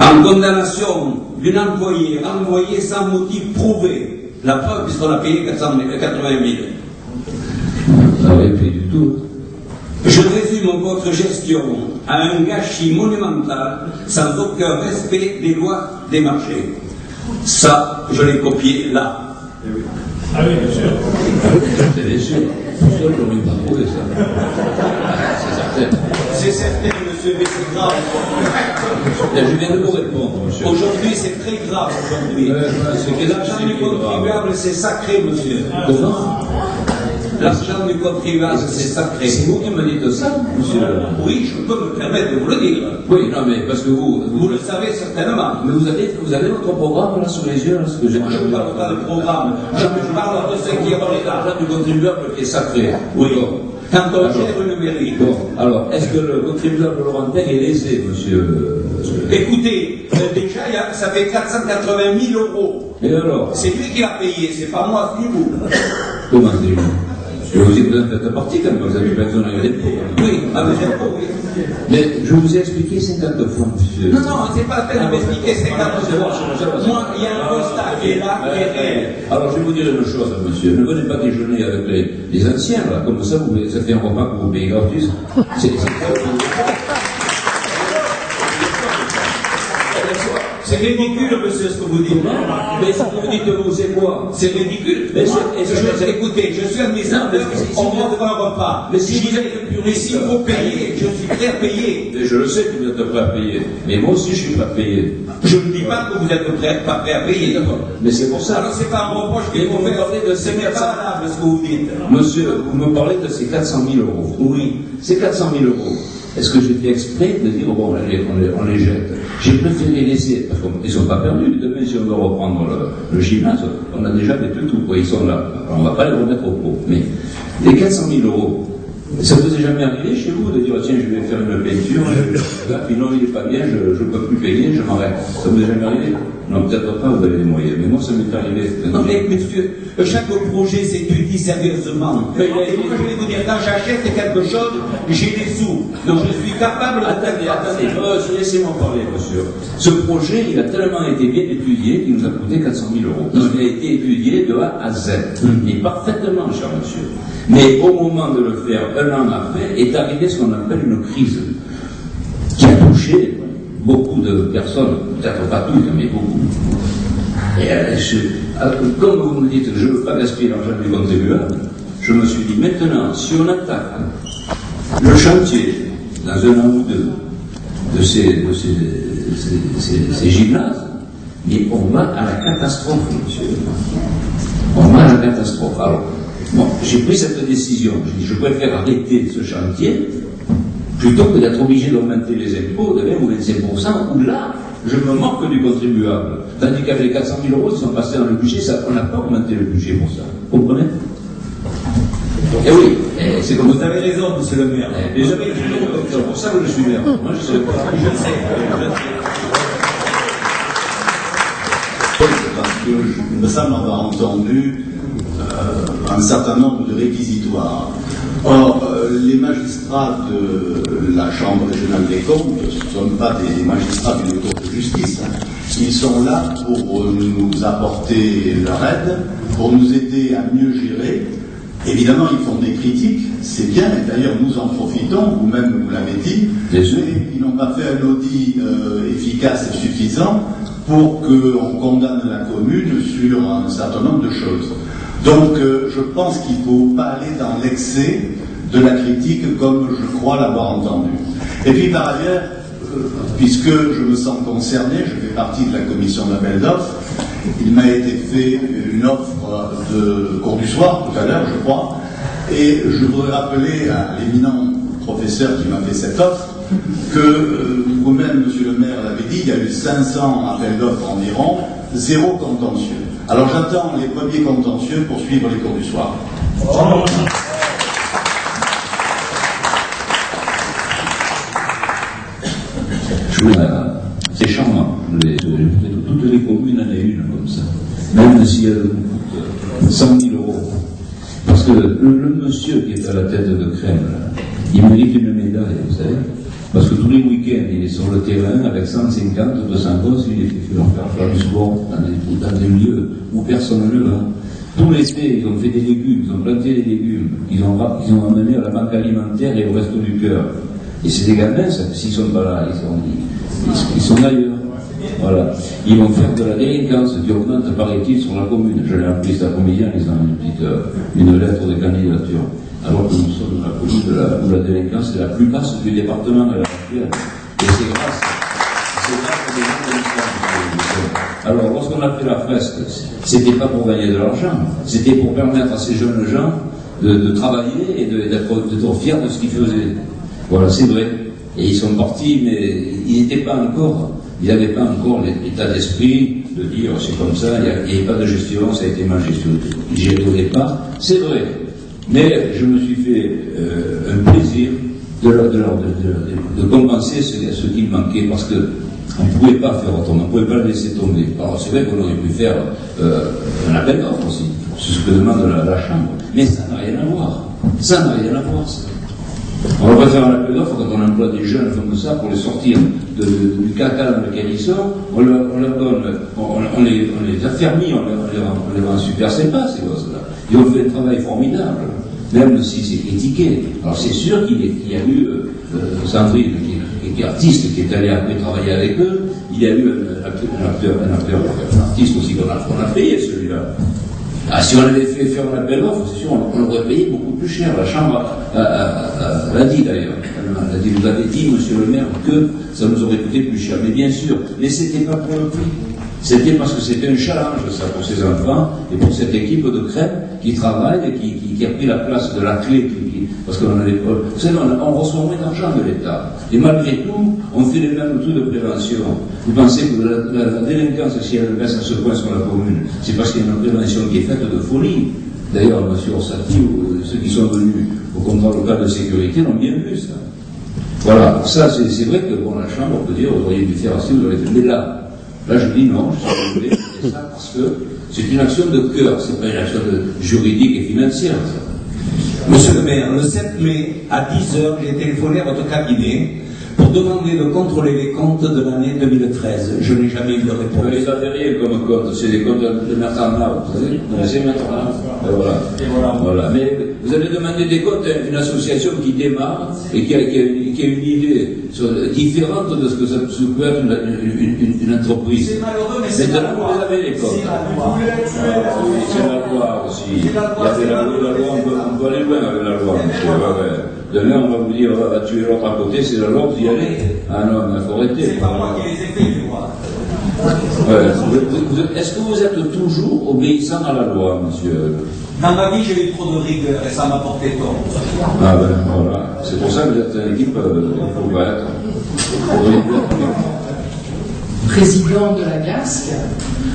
en condamnation d'une employée renvoyée sans motif prouvé. La preuve, puisqu'on a payé 80 000. Ah oui, puis du tout. Je résume votre gestion à un gâchis monumental sans aucun respect des lois des marchés. Ça, je l'ai copié là. Ah oui, bien sûr. C'est bien sûr. C'est sûr qu'on lui pas trouvé ça. C'est certain. C'est certain, monsieur, mais c'est grave. Je viens de vous répondre, monsieur. Aujourd'hui, c'est très grave, aujourd'hui. L'argent du contribuable, c'est sacré, monsieur. Comment ? L'argent du contribuable, c'est sacré. C'est vous qui me dites ça, monsieur? Oui, je peux me permettre de vous le dire. Oui, non, mais parce que vous le savez certainement. Mais vous avez votre programme là sous les yeux, là, ce que j'ai. Je ne parle pas de programme. Je parle de ce qui est l'argent du contribuable qui est sacré. Oui. Quand on gère une mairie. Bon, alors, est-ce que le contribuable laurentin est lésé, monsieur? Écoutez, déjà, ça fait 480 000 euros. Et alors? C'est lui qui l'a payé, c'est pas moi, c'est vous. Comment c'est-il? Je vous ai fait partie quand même, vous avez besoin de d'impôts. Oui, avec les impôts, oui. Mais je vous ai expliqué 50 fois, monsieur. Non, non, c'est pas la peine de m'expliquer 50 fois. Moi, il y a un constat qui est là, qui est réel. Alors, je vais vous dire une chose, monsieur. Ne venez pas déjeuner avec les anciens, là. Comme ça, ça fait un repas que vous payez gratis. C'est ridicule, monsieur, ce que vous dites. Mais ce que vous dites, vous, c'est quoi? C'est ridicule. Écoutez, je suis administrateur, on m'offre un repas. Mais si vous s'il faut payer, je suis prêt à payer. Je le sais que vous êtes prêt à payer. Mais moi aussi, je suis prêt à payer. Je ne dis pas que vous êtes pas prêt à payer. Mais c'est pour ça. Alors, c'est pas un reproche qu'il faut faire. Ce n'est pas valable, ce que vous dites. Monsieur, vous me parlez de ces 400 000 euros. Oui. Ces 400 000 euros. Est-ce que j'ai fait exprès de dire, bon, on les jette? J'ai préféré les laisser, parce qu'ils ne sont pas perdus. Demain, si on doit reprendre le gymnase, on a déjà fait tout, ils sont là. Alors, on ne va pas les remettre au pot. Mais les 400 000 euros, ça ne vous est jamais arrivé chez vous de dire, tiens, je vais faire une peinture, puis non, il n'est pas bien, je ne peux plus payer, je m'arrête. Ça vous est jamais arrivé? Non, peut-être pas, vous avez les moyens. Mais moi, moi ça m'est arrivé. Non mais monsieur, chaque projet s'étudie sérieusement. Et moi je vais vous dire, quand j'achète quelque chose, j'ai des sous. Donc je suis capable... Attendez, laissez-moi parler, monsieur. Ce projet, il a tellement été bien étudié qu'il nous a coûté 400 000 euros. Donc il a été étudié de A à Z. Et parfaitement, cher monsieur. Mais au moment de le faire, un an après, est arrivé ce qu'on appelle une crise qui a touché beaucoup de personnes, peut-être pas toutes, mais beaucoup. Et comme vous me dites, je ne veux pas gaspiller l'argent du contribuable, je me suis dit, maintenant, si on attaque le chantier dans un an ou deux de ces gymnases, mais on va à la catastrophe, monsieur. On va à la catastrophe. Alors, bon, j'ai pris cette décision. Je dis, je préfère arrêter ce chantier plutôt que d'être obligé d'augmenter les impôts de 20 ou 25%, où là, je me moque du contribuable. Tandis qu'avec les 400 000 euros qui sont passés dans le budget, on n'a pas augmenté le budget pour ça. Vous comprenez? Eh oui, c'est comme vous avez raison, monsieur le maire. C'est pour ça que je suis maire. Moi, je sais pas. Je sais. Parce que il me semble avoir entendu un certain nombre de réquisitoires. Or, les magistrats de la Chambre régionale des comptes ne sont pas des magistrats d'une cour de justice. Ils sont là pour nous apporter leur aide, pour nous aider à mieux gérer. Évidemment, ils font des critiques, c'est bien, et d'ailleurs nous en profitons, vous-même vous l'avez dit, mais ils n'ont pas fait un audit efficace et suffisant pour qu'on condamne la commune sur un certain nombre de choses. Donc je pense qu'il ne faut pas aller dans l'excès de la critique comme je crois l'avoir entendu. Et puis par ailleurs, puisque je me sens concerné, je fais partie de la commission d'appel d'offres, il m'a été fait une offre de cours du soir tout à l'heure, je crois, et je voudrais rappeler à l'éminent professeur qui m'a fait cette offre que vous-même, monsieur le maire, l'avez dit, il y a eu 500 appels d'offres environ, 0 contentieux. Alors j'attends les premiers contentieux pour suivre les cours du soir. Oh. C'est charmant. Toutes les communes en ont une comme ça. Même si elle coûte 100 000 euros. Parce que le monsieur qui est à la tête de Crème, là, il mérite une médaille, vous savez. Parce que tous les week-ends, il est sur le terrain avec 150, 200 gosses, il fait leur faire du sport dans des lieux où personne ne va. Tout l'été, ils ont fait des légumes, ils ont planté des légumes, ils ont amené à la banque alimentaire et au resto du cœur. Et c'est des gamins, s'ils sont pas là, ils sont ailleurs. Voilà. Ils vont faire de la délinquance qui augmente, paraît-il, sur la commune. Je l'ai appris cet après-midi en lisant une lettre de candidature. Alors que nous sommes dans la commune où la délinquance est la plus basse du département à l'heure actuelle. Et c'est grâce aux gens de l'islam. Alors, lorsqu'on a fait la fresque, c'était pas pour gagner de l'argent, c'était pour permettre à ces jeunes gens de travailler et d'être fiers de ce qu'ils faisaient. Voilà, c'est vrai. Et ils sont partis, mais ils n'avaient pas encore l'état d'esprit de dire c'est comme ça, il n'y avait pas de gestion, ça a été mal géré au départ. C'est vrai. Mais je me suis fait un plaisir de compenser ce qui manquait, parce qu'on ne pouvait pas faire autrement, on ne pouvait pas le laisser tomber. Alors c'est vrai qu'on aurait pu faire un appel d'offres aussi, c'est ce que demande la Chambre. Mais ça n'a rien à voir. Ça n'a rien à voir, ça. On va faire un appel d'offres quand on emploie des jeunes comme ça pour les sortir du caca dans lequel ils sont. On leur donne, on les affermit, on les rend super sympas, ces gosses-là. Ils ont fait un travail formidable, même si c'est critiqué. Alors c'est sûr qu'il y a eu Sandrine, qui est artiste, qui est allé après travailler avec eux. Il y a eu un artiste aussi qu'on a payé, celui-là. Ah, si on avait fait faire un appel d'offres, c'est sûr, on aurait payé beaucoup plus cher. La Chambre l'a dit d'ailleurs. Vous avez dit, monsieur le maire, que ça nous aurait coûté plus cher. Mais bien sûr, mais c'était pas pour le prix. C'était parce que c'était un challenge, ça, pour ces enfants et pour cette équipe de crème qui travaille et qui a pris la place de la clé. Parce qu'on avait pas. Vous savez, on reçoit moins d'argent de l'État. Et malgré tout, on fait les mêmes taux de prévention. Vous pensez que la délinquance, si elle baisse à ce point sur la commune, c'est parce qu'il y a une prévention qui est faite de folie. D'ailleurs, M. Orsatti, ou ceux qui sont venus au contrôle local de sécurité l'ont bien vu, ça. Voilà, ça, c'est vrai que, bon, la Chambre, on peut dire, vous auriez dû faire assez, vous auriez fait. Mais là, je dis non, je suis désolé. fait ça parce que c'est une action de cœur, c'est pas une action juridique et financière. Ça. Monsieur le maire, le 7 mai à 10h, j'ai téléphoné à votre cabinet pour demander de contrôler les comptes de l'année 2013. Je n'ai jamais eu de réponse. Mais les avériés comme compte, c'est des comptes de Mertana, vous savez, c'est Mertana. Voilà. Mais vous avez demandé des comptes à une association qui démarre et qui a une idée différente de ce que ça peut être une entreprise. C'est malheureux, mais c'est maintenant, vous avez les comptes. C'est la loi aussi. Il y a la loi, on peut aller loin avec la loi, monsieur. Demain, on va vous dire, on va tuer l'autre à côté, c'est la loi, vous y allez. Ah non, mais il faut arrêter. C'est pas moi qui les ai fait, je vois. Est-ce que vous êtes toujours obéissant à la loi, monsieur? Dans ma vie, j'ai eu trop de rigueur et ça m'a porté tort. Ah ben voilà. C'est pour ça que vous êtes une équipe, il faut pas être. Président de la GASC.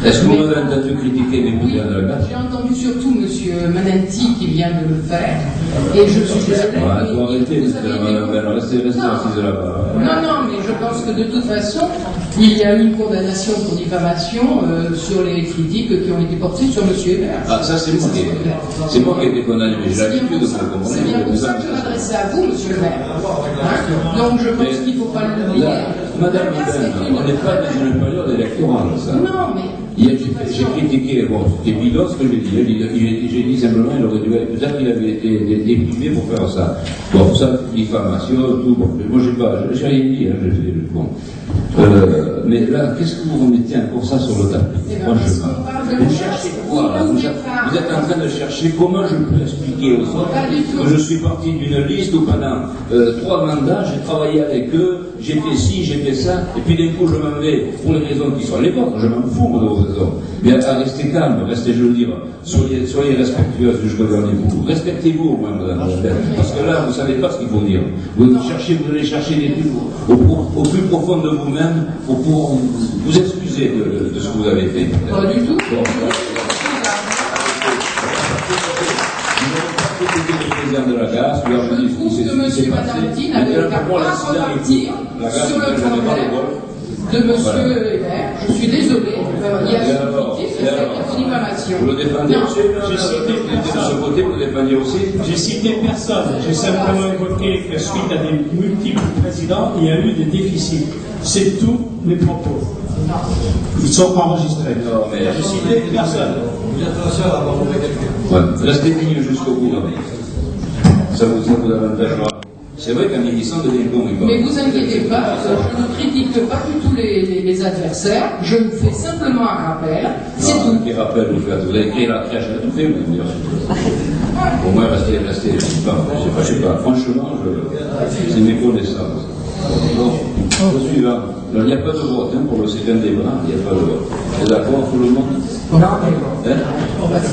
Est-ce que vous avez entendu critiquer les présidents de la GASC? J'ai entendu surtout M. Manenti qui vient de le faire. Et je suis désolé. Il faut arrêter, restez assise là-bas. Non, mais je pense que de toute façon, il y a eu une condamnation pour diffamation sur les critiques qui ont été portées sur M. Hébert. Ah, ça c'est moi qui ai été condamné, mais j'ai l'habitude de vous comprendre. C'est bien pour ça que je m'adressais à vous, M. le maire. Donc je pense qu'il ne faut pas l'oublier. Madame, on n'est pas dans une période électorale, ça. Non, mais... J'ai critiqué, bon, c'était bidon ce que j'ai dit. J'ai dit simplement, il aurait dû être, peut-être qu'il avait été déprimé pour faire ça. Bon, ça, diffamation, tout, bon. Moi, j'ai rien dit, hein, j'ai fait, bon. Mais là, qu'est-ce que vous remettez encore ça sur le tapis? Franchement. Vous cherchez quoi, là? Vous êtes en train de chercher comment je peux expliquer aux autres que je suis parti d'une liste où pendant 3 mandats, j'ai travaillé avec eux, j'ai fait ci, j'ai fait ça, et puis d'un coup, je m'en vais pour les raisons qui sont les vôtres, je m'en fous, moi, de vos raisons. Mais restez calme, restez, je veux dire, soyez respectueux jusqu'au dernier bout. Respectez-vous, au moins, madame Lambert, parce que là, vous ne savez pas ce qu'il faut dire. Vous allez chercher des trucs au plus profond de vous-même pour vous excuser de ce que vous avez fait. Pas du tout. Bon. Le président de la GASC, je trouve que M. Manenti n'avait qu'à pas repartir sur le problème de M. Hébert. Je suis désolé. Il y a ce critiques, il y a cette diffamation. Vous le défendez aussi? De ce côté, vous le défendiez aussi? J'ai cité personne. J'ai simplement évoqué que suite à des multiples présidents, il y a eu des déficits. C'est tous mes propos. Ils sont enregistrés. Non, mais j'ai cité personne. Vous êtes la seule à avoir trouvé quelqu'un. Restez digne jusqu'au bout, ça vous avantagera. C'est vrai qu'un militant devient bon. Mais vous inquiétez pas, je ne critique pas du tout les adversaires, je fais simplement un rappel, c'est tout. Quel rappel vous faites? Vous avez créé la crèche, vous avez tout fait, vous allez me dire. Au moins, restez, je sais pas, franchement, c'est méconnaissable. Bon, au suivant. Il n'y a pas de vote pour le second débat, il n'y a pas de vote. Vous êtes d'accord, tout le monde? Non, mais on va se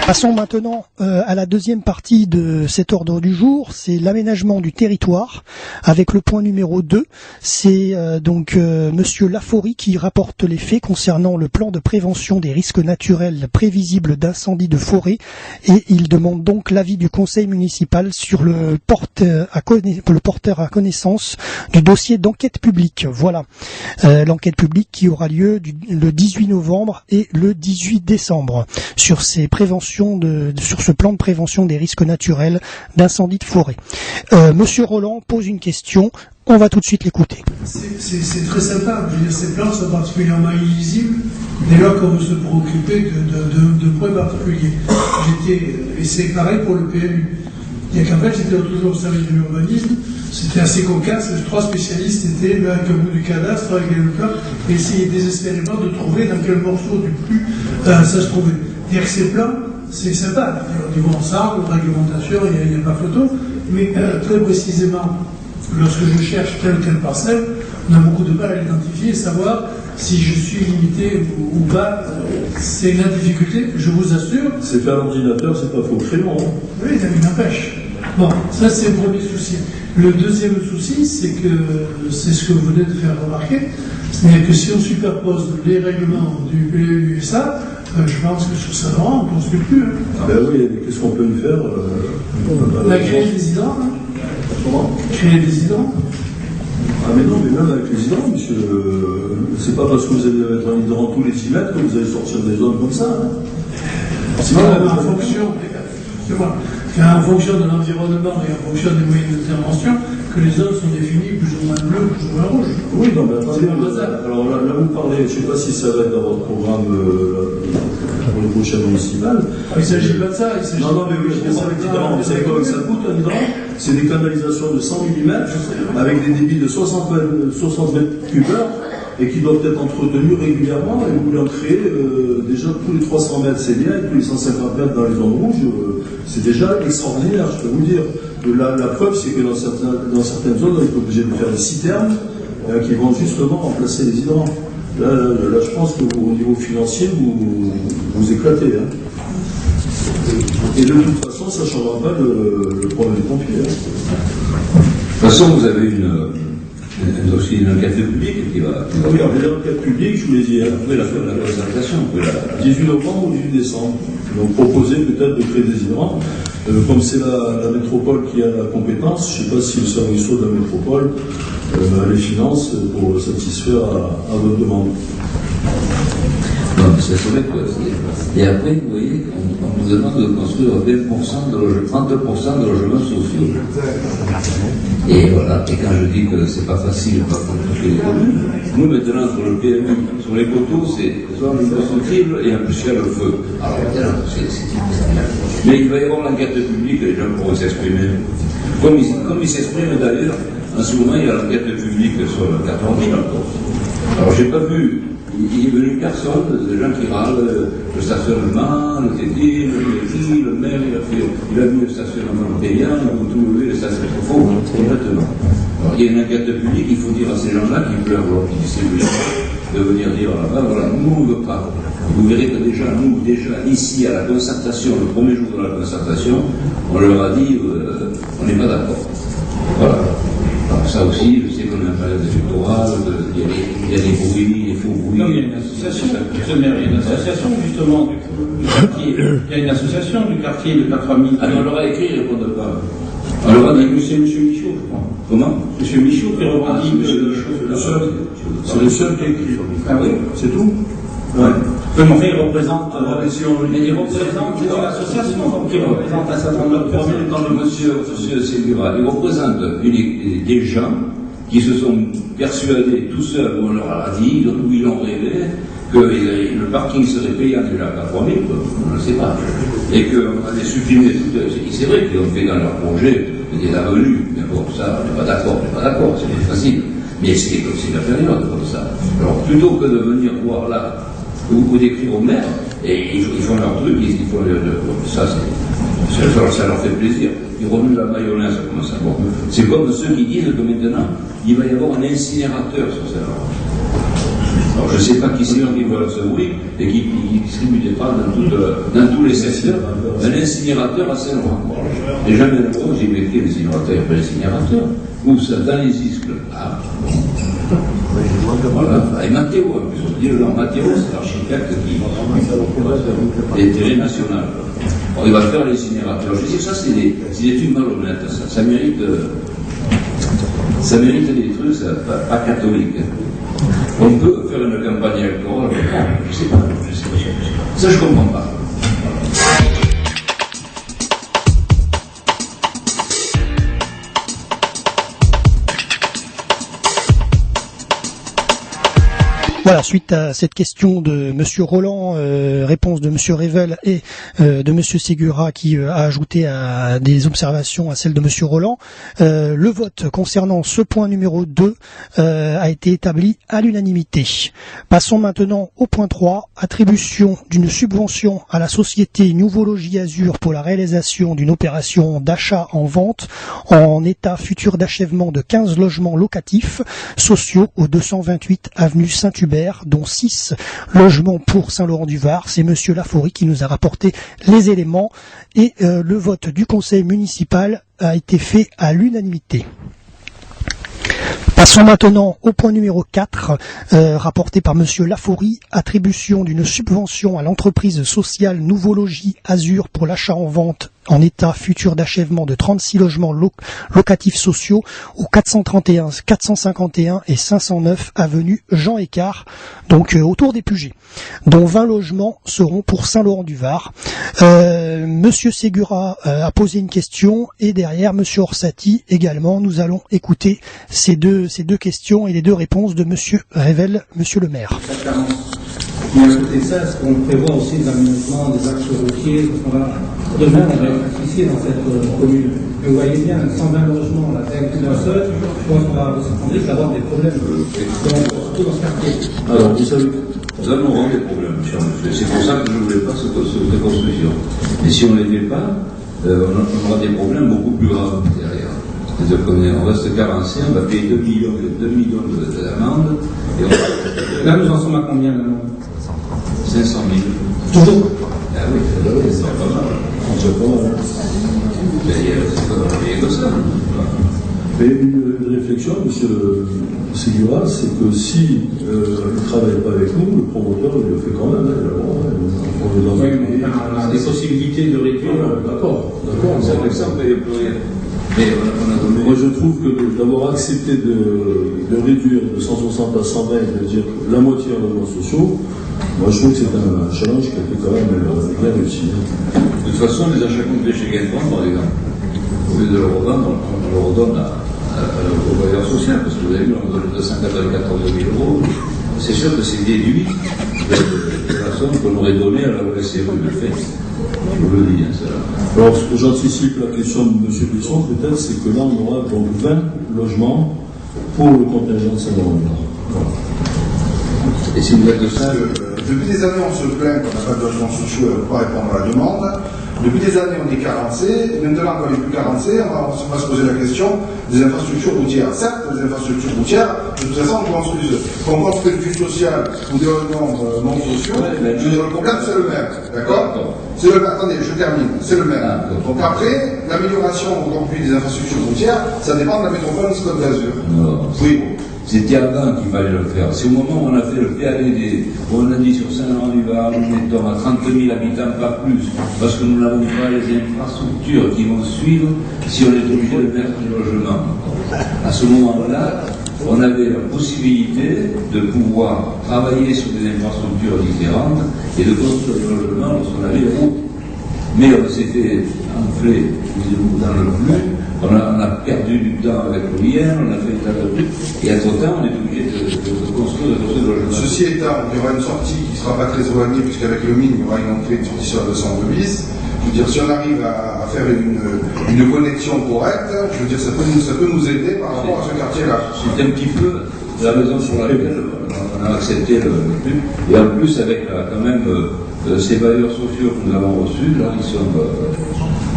Passons maintenant à la deuxième partie de cet ordre du jour, c'est l'aménagement du territoire, avec le point numéro 2. C'est donc Monsieur Laforie qui rapporte les faits concernant le plan de prévention des risques naturels prévisibles d'incendie de forêt, et il demande donc l'avis du conseil municipal sur le porteur à connaissance du dossier d'enquête publique. Voilà, l'enquête publique qui aura lieu le 18 novembre et le 18 décembre sur ces préventions sur ce plan de prévention des risques naturels d'incendie de forêt. Monsieur Roland pose une question, on va tout de suite l'écouter. C'est très sympa, je veux dire, ces plans sont particulièrement illisibles dès lors qu'on veut se préoccuper de points particuliers. Et c'est pareil pour le PMU. Il y a qu'en fait, j'étais l'autre jour au service de l'urbanisme, c'était assez cocasse, 3 spécialistes étaient là avec un bout du cadastre, avec le plan, et essayaient désespérément de trouver dans quel morceau du plus ça se trouvait. C'est-à-dire que ces plans, c'est sympa, au niveau ensemble, réglementation, il n'y a pas photo, mais très précisément, lorsque je cherche telle ou telle parcelle, on a beaucoup de mal à l'identifier et savoir si je suis limité ou pas. C'est la difficulté, je vous assure. C'est pas l'ordinateur, c'est pas faux crayon. Hein. Oui, ça m'empêche. Bon, ça c'est le premier souci. Le deuxième souci, c'est que c'est ce que vous venez de faire remarquer, c'est-à-dire que si on superpose les règlements du PLU et ça, je pense que sur ça, on ne construit plus. Hein. Ben oui, mais qu'est-ce qu'on peut y faire. On a créé des hydrants, hein. Comment ? Créer des hydrants. Ah mais non, mais même avec les hydrants, monsieur, c'est pas parce que vous allez mettre un hydrant tous les 10 mètres que vous allez sortir des zones comme ça. Hein. C'est en fonction de l'environnement et en fonction des moyens d'intervention que les zones sont définies plus ou moins bleues, plus ou moins rouges. Oui, non, mais attendez, alors là, vous parlez, je ne sais pas si ça va être dans votre programme pour les prochaines municipales. Il ne s'agit pas de ça, il s'agit non, mais oui, je sais avec l'hydrant. Vous savez combien ça coûte un hydrant? C'est des canalisations de 100 mm avec des débits de 60 mètres cubes et qui doivent être entretenus régulièrement, et vous voulez en créer déjà tous les 300 mètres, c'est bien, et tous les 150 mètres dans les zones rouges, c'est déjà extraordinaire, je peux vous dire. La preuve, c'est que dans certaines zones, on est obligé de faire des citernes qui vont justement remplacer les hydrants. Là, je pense qu'au niveau financier, vous éclatez. Hein. Et de toute façon, ça ne changera pas le problème des pompiers. Hein. De toute façon, vous avez aussi une enquête publique qui va. Oui, l'enquête publique, je vous l'ai dit, après la concertation, 18 novembre ou 18 décembre. Donc proposer peut-être de créer des hydrants. Comme c'est la métropole qui a la compétence, je ne sais pas si le service de la métropole a les finances pour satisfaire à votre demande. Non, mais c'est vrai que. Et après, vous voyez, on nous demande de construire 30% de logements sociaux. Et voilà, et quand je dis que c'est pas facile pour toutes les communes, nous maintenant sur le PMU, sur les poteaux, c'est soit un sensible et en plus il y a le feu. Alors maintenant, mais il va y avoir l'enquête publique, les gens pourront s'exprimer. Comme ils s'expriment d'ailleurs, en ce moment il y a l'enquête publique sur le 14 000 encore. Alors j'ai pas vu. Il est venu personne, des gens qui râlent le stationnement, le TD, le maire, il a vu le stationnement payant, il a tout levé, le stationnement faux, complètement. Alors il y a une enquête publique, il faut dire à ces gens-là qui pleurent, qui distribuent, de venir dire là-bas, voilà, nous on ne veut pas. Vous verrez que déjà, ici, à la concertation, le premier jour de la concertation, on leur a dit, on n'est pas d'accord. Voilà. Alors ça aussi, je sais qu'on a un période électorale, il y a des bruits, des faux bruits. Non, il y a une association, il y a une association justement du quartier. Il y a une association du quartier de 8000. Alors on leur a écrit, ils ne répondent pas. On leur a dit que c'est M. Michaud, je crois. Comment? M. Michaud qui revendique C'est le seul qui écrit. Ah oui, c'est tout? Ouais. Mais enfin, il représente l'association, donc il représente un certain nombre de personnes dans le monsieur Segura. Il représente des gens qui se sont persuadés tout seuls, on leur a dit, où ils ont rêvé, que le parking serait payant déjà à 3 000, on ne le sait pas. Et qu'on allait supprimer tout. C'est vrai qu'ils ont fait dans leur projet des avenues, mais bon, ça, on n'est pas d'accord, c'est pas facile. Mais c'est la période comme ça. Alors plutôt que de venir voir là, ou d'écrire au maire, et ils font leur truc, ils font ça leur fait plaisir. Ils remuent la mayonnaise comme ça. Bon. C'est comme ceux qui disent que maintenant, il va y avoir un incinérateur sur ça. Alors je ne sais pas qui c'est qui voit ce bruit et qui distribue des pâtes dans tous les secteurs. Un incinérateur à Saint-Laurent. Et jamais le gros, j'ai écrit l'incinérateur, pas l'incinérateur. Où ça? Dans les Iscles. Ah. Voilà. Et Mathéo, en plus, on dit Mathéo, c'est l'architecte qui est d'intérêt national. Alors, il va faire l'incinérateur. Je dis ça, c'est des trucs malhonnêtes. Ça mérite des trucs pas catholiques. On peut faire une campagne électorale, je sais pas. Ça, je comprends pas. Voilà, suite à cette question de Monsieur Roland, réponse de Monsieur Revel et de Monsieur Segura qui a ajouté des observations à celle de Monsieur Roland, le vote concernant ce point numéro 2 a été établi à l'unanimité. Passons maintenant au point 3, attribution d'une subvention à la société Nouveau Logis Azur pour la réalisation d'une opération d'achat en vente en état futur d'achèvement de 15 logements locatifs sociaux au 228 avenue Saint-Hubert, dont 6 logements pour Saint-Laurent-du-Var. C'est Monsieur Laforie qui nous a rapporté les éléments et le vote du conseil municipal a été fait à l'unanimité. Passons maintenant au point numéro 4, rapporté par Monsieur Laforie, attribution d'une subvention à l'entreprise sociale Nouveau Logis Azur pour l'achat en vente en état futur d'achèvement de 36 logements locatifs sociaux au 431, 451 et 509 avenue Jean Écart, donc autour des Puget, dont 20 logements seront pour Saint-Laurent-du-Var. Monsieur Segura a posé une question et derrière Monsieur Orsatti également. Nous allons écouter ces deux questions et les deux réponses de Monsieur Revel, Monsieur le maire. Exactement. Mais à côté de ça, est-ce qu'on prévoit aussi de l'aménagement des axes routiers? Demain, on va être ici dans cette commune. Vous voyez bien, 120 logements, la taille d'un seul, je pense qu'on va avoir des problèmes. Surtout dans ce quartier. Alors, vous savez, nous allons des problèmes, cher monsieur. C'est pour ça que je ne voulais pas cette construction. Et si on ne les fait pas, on aura des problèmes beaucoup plus graves derrière. C'est-à-dire qu'on reste carencé, on va payer 2 millions d'amende. Là, nous en sommes à combien d'amende? 500 Toujours? 000. Ah oui, c'est pas mal. c'est pas mal. C'est pas payer comme ça. Mais une réflexion, monsieur Segura, c'est que si il ne travaille pas avec nous, le promoteur il le fait quand même. On a des possibilités de réduire. D'accord. C'est avec ça on paye plus rien. Mais moi je trouve que d'avoir accepté de réduire de 160 à 120 et de dire la moitié en logements sociaux, moi je trouve que c'est un challenge qui a été quand même bien réussi. De toute façon, les achats complets chez Gaëtan, par exemple, au lieu de le revendre, on le redonne au bailleur social, parce que vous avez vu, on donne 294 000 €. C'est sûr que c'est déduit de la somme qu'on aurait donnée à la OSCE de fait. Je vous le dis, ça. Alors, ce que j'anticipe la question de M. Buisson, peut-être, c'est que là, on aura donc 20 logements pour le contingent de Saint-Laurent-du-Var. Voilà. Et si vous êtes de ça, depuis des années, on se plaint qu'on n'a pas de logements sociaux et on ne peut pas répondre à la demande. Depuis des années, on est carencé. Maintenant qu'on n'est plus carencé, on va se poser la question des infrastructures routières. Certes, les infrastructures routières, de toute façon, qu'on construise du social ou des logements non sociaux, le problème, c'est le maire. D'accord? C'est le maire. Attendez, je termine. C'est le maire. Donc après, l'amélioration aujourd'hui des infrastructures routières, ça dépend de la métropole de Côte d'Azur. Oui. c'était avant qu'il fallait le faire. C'est au moment où on a fait le PADD, où on a dit sur Saint-Laurent-du-Var, nous mettons à 30 000 habitants, pas plus, parce que nous n'avons pas les infrastructures qui vont suivre si on est obligé de mettre du logement. À ce moment-là, on avait la possibilité de pouvoir travailler sur des infrastructures différentes et de construire des logements lorsqu'on avait les routes. Mais on s'est fait enfler dans le flux, on a perdu du temps avec le lien, on a fait un tas de trucs, et à trop temps, on est obligé de construire des logements. Ceci étant, il y aura une sortie qui ne sera pas très éloignée, puisqu'avec le mine, il y aura une entrée, une sortie sur la 202 bis. Je veux dire, si on arrive à faire une connexion correcte, je veux dire, ça peut nous aider par rapport à ce quartier-là. C'est un petit peu la raison sur laquelle on a accepté le truc, et en plus, avec quand même ces bailleurs sociaux que nous avons reçus, là, ils sont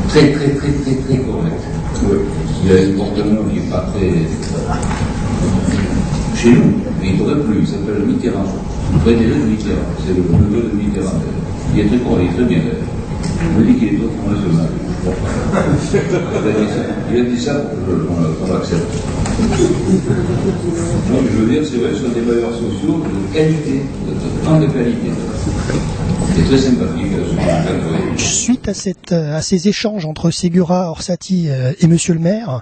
très corrects. Oui. Il y a un comportement qui n'est pas très chez nous, mais il n'aurait plus, il s'appelle Mitterrand. Le prédéré de Mitterrand, c'est le neveu de Mitterrand. Il est très correct, il est très bien d'ailleurs. Je me dis qu'il est autrement national. Il a dit ça pour qu'on l'accepte. Donc je veux dire, c'est vrai, ce sont des bailleurs sociaux de qualité, de grande qualité. C'est très sympathique. Suite à ces échanges entre Segura, Orsatti et Monsieur le maire,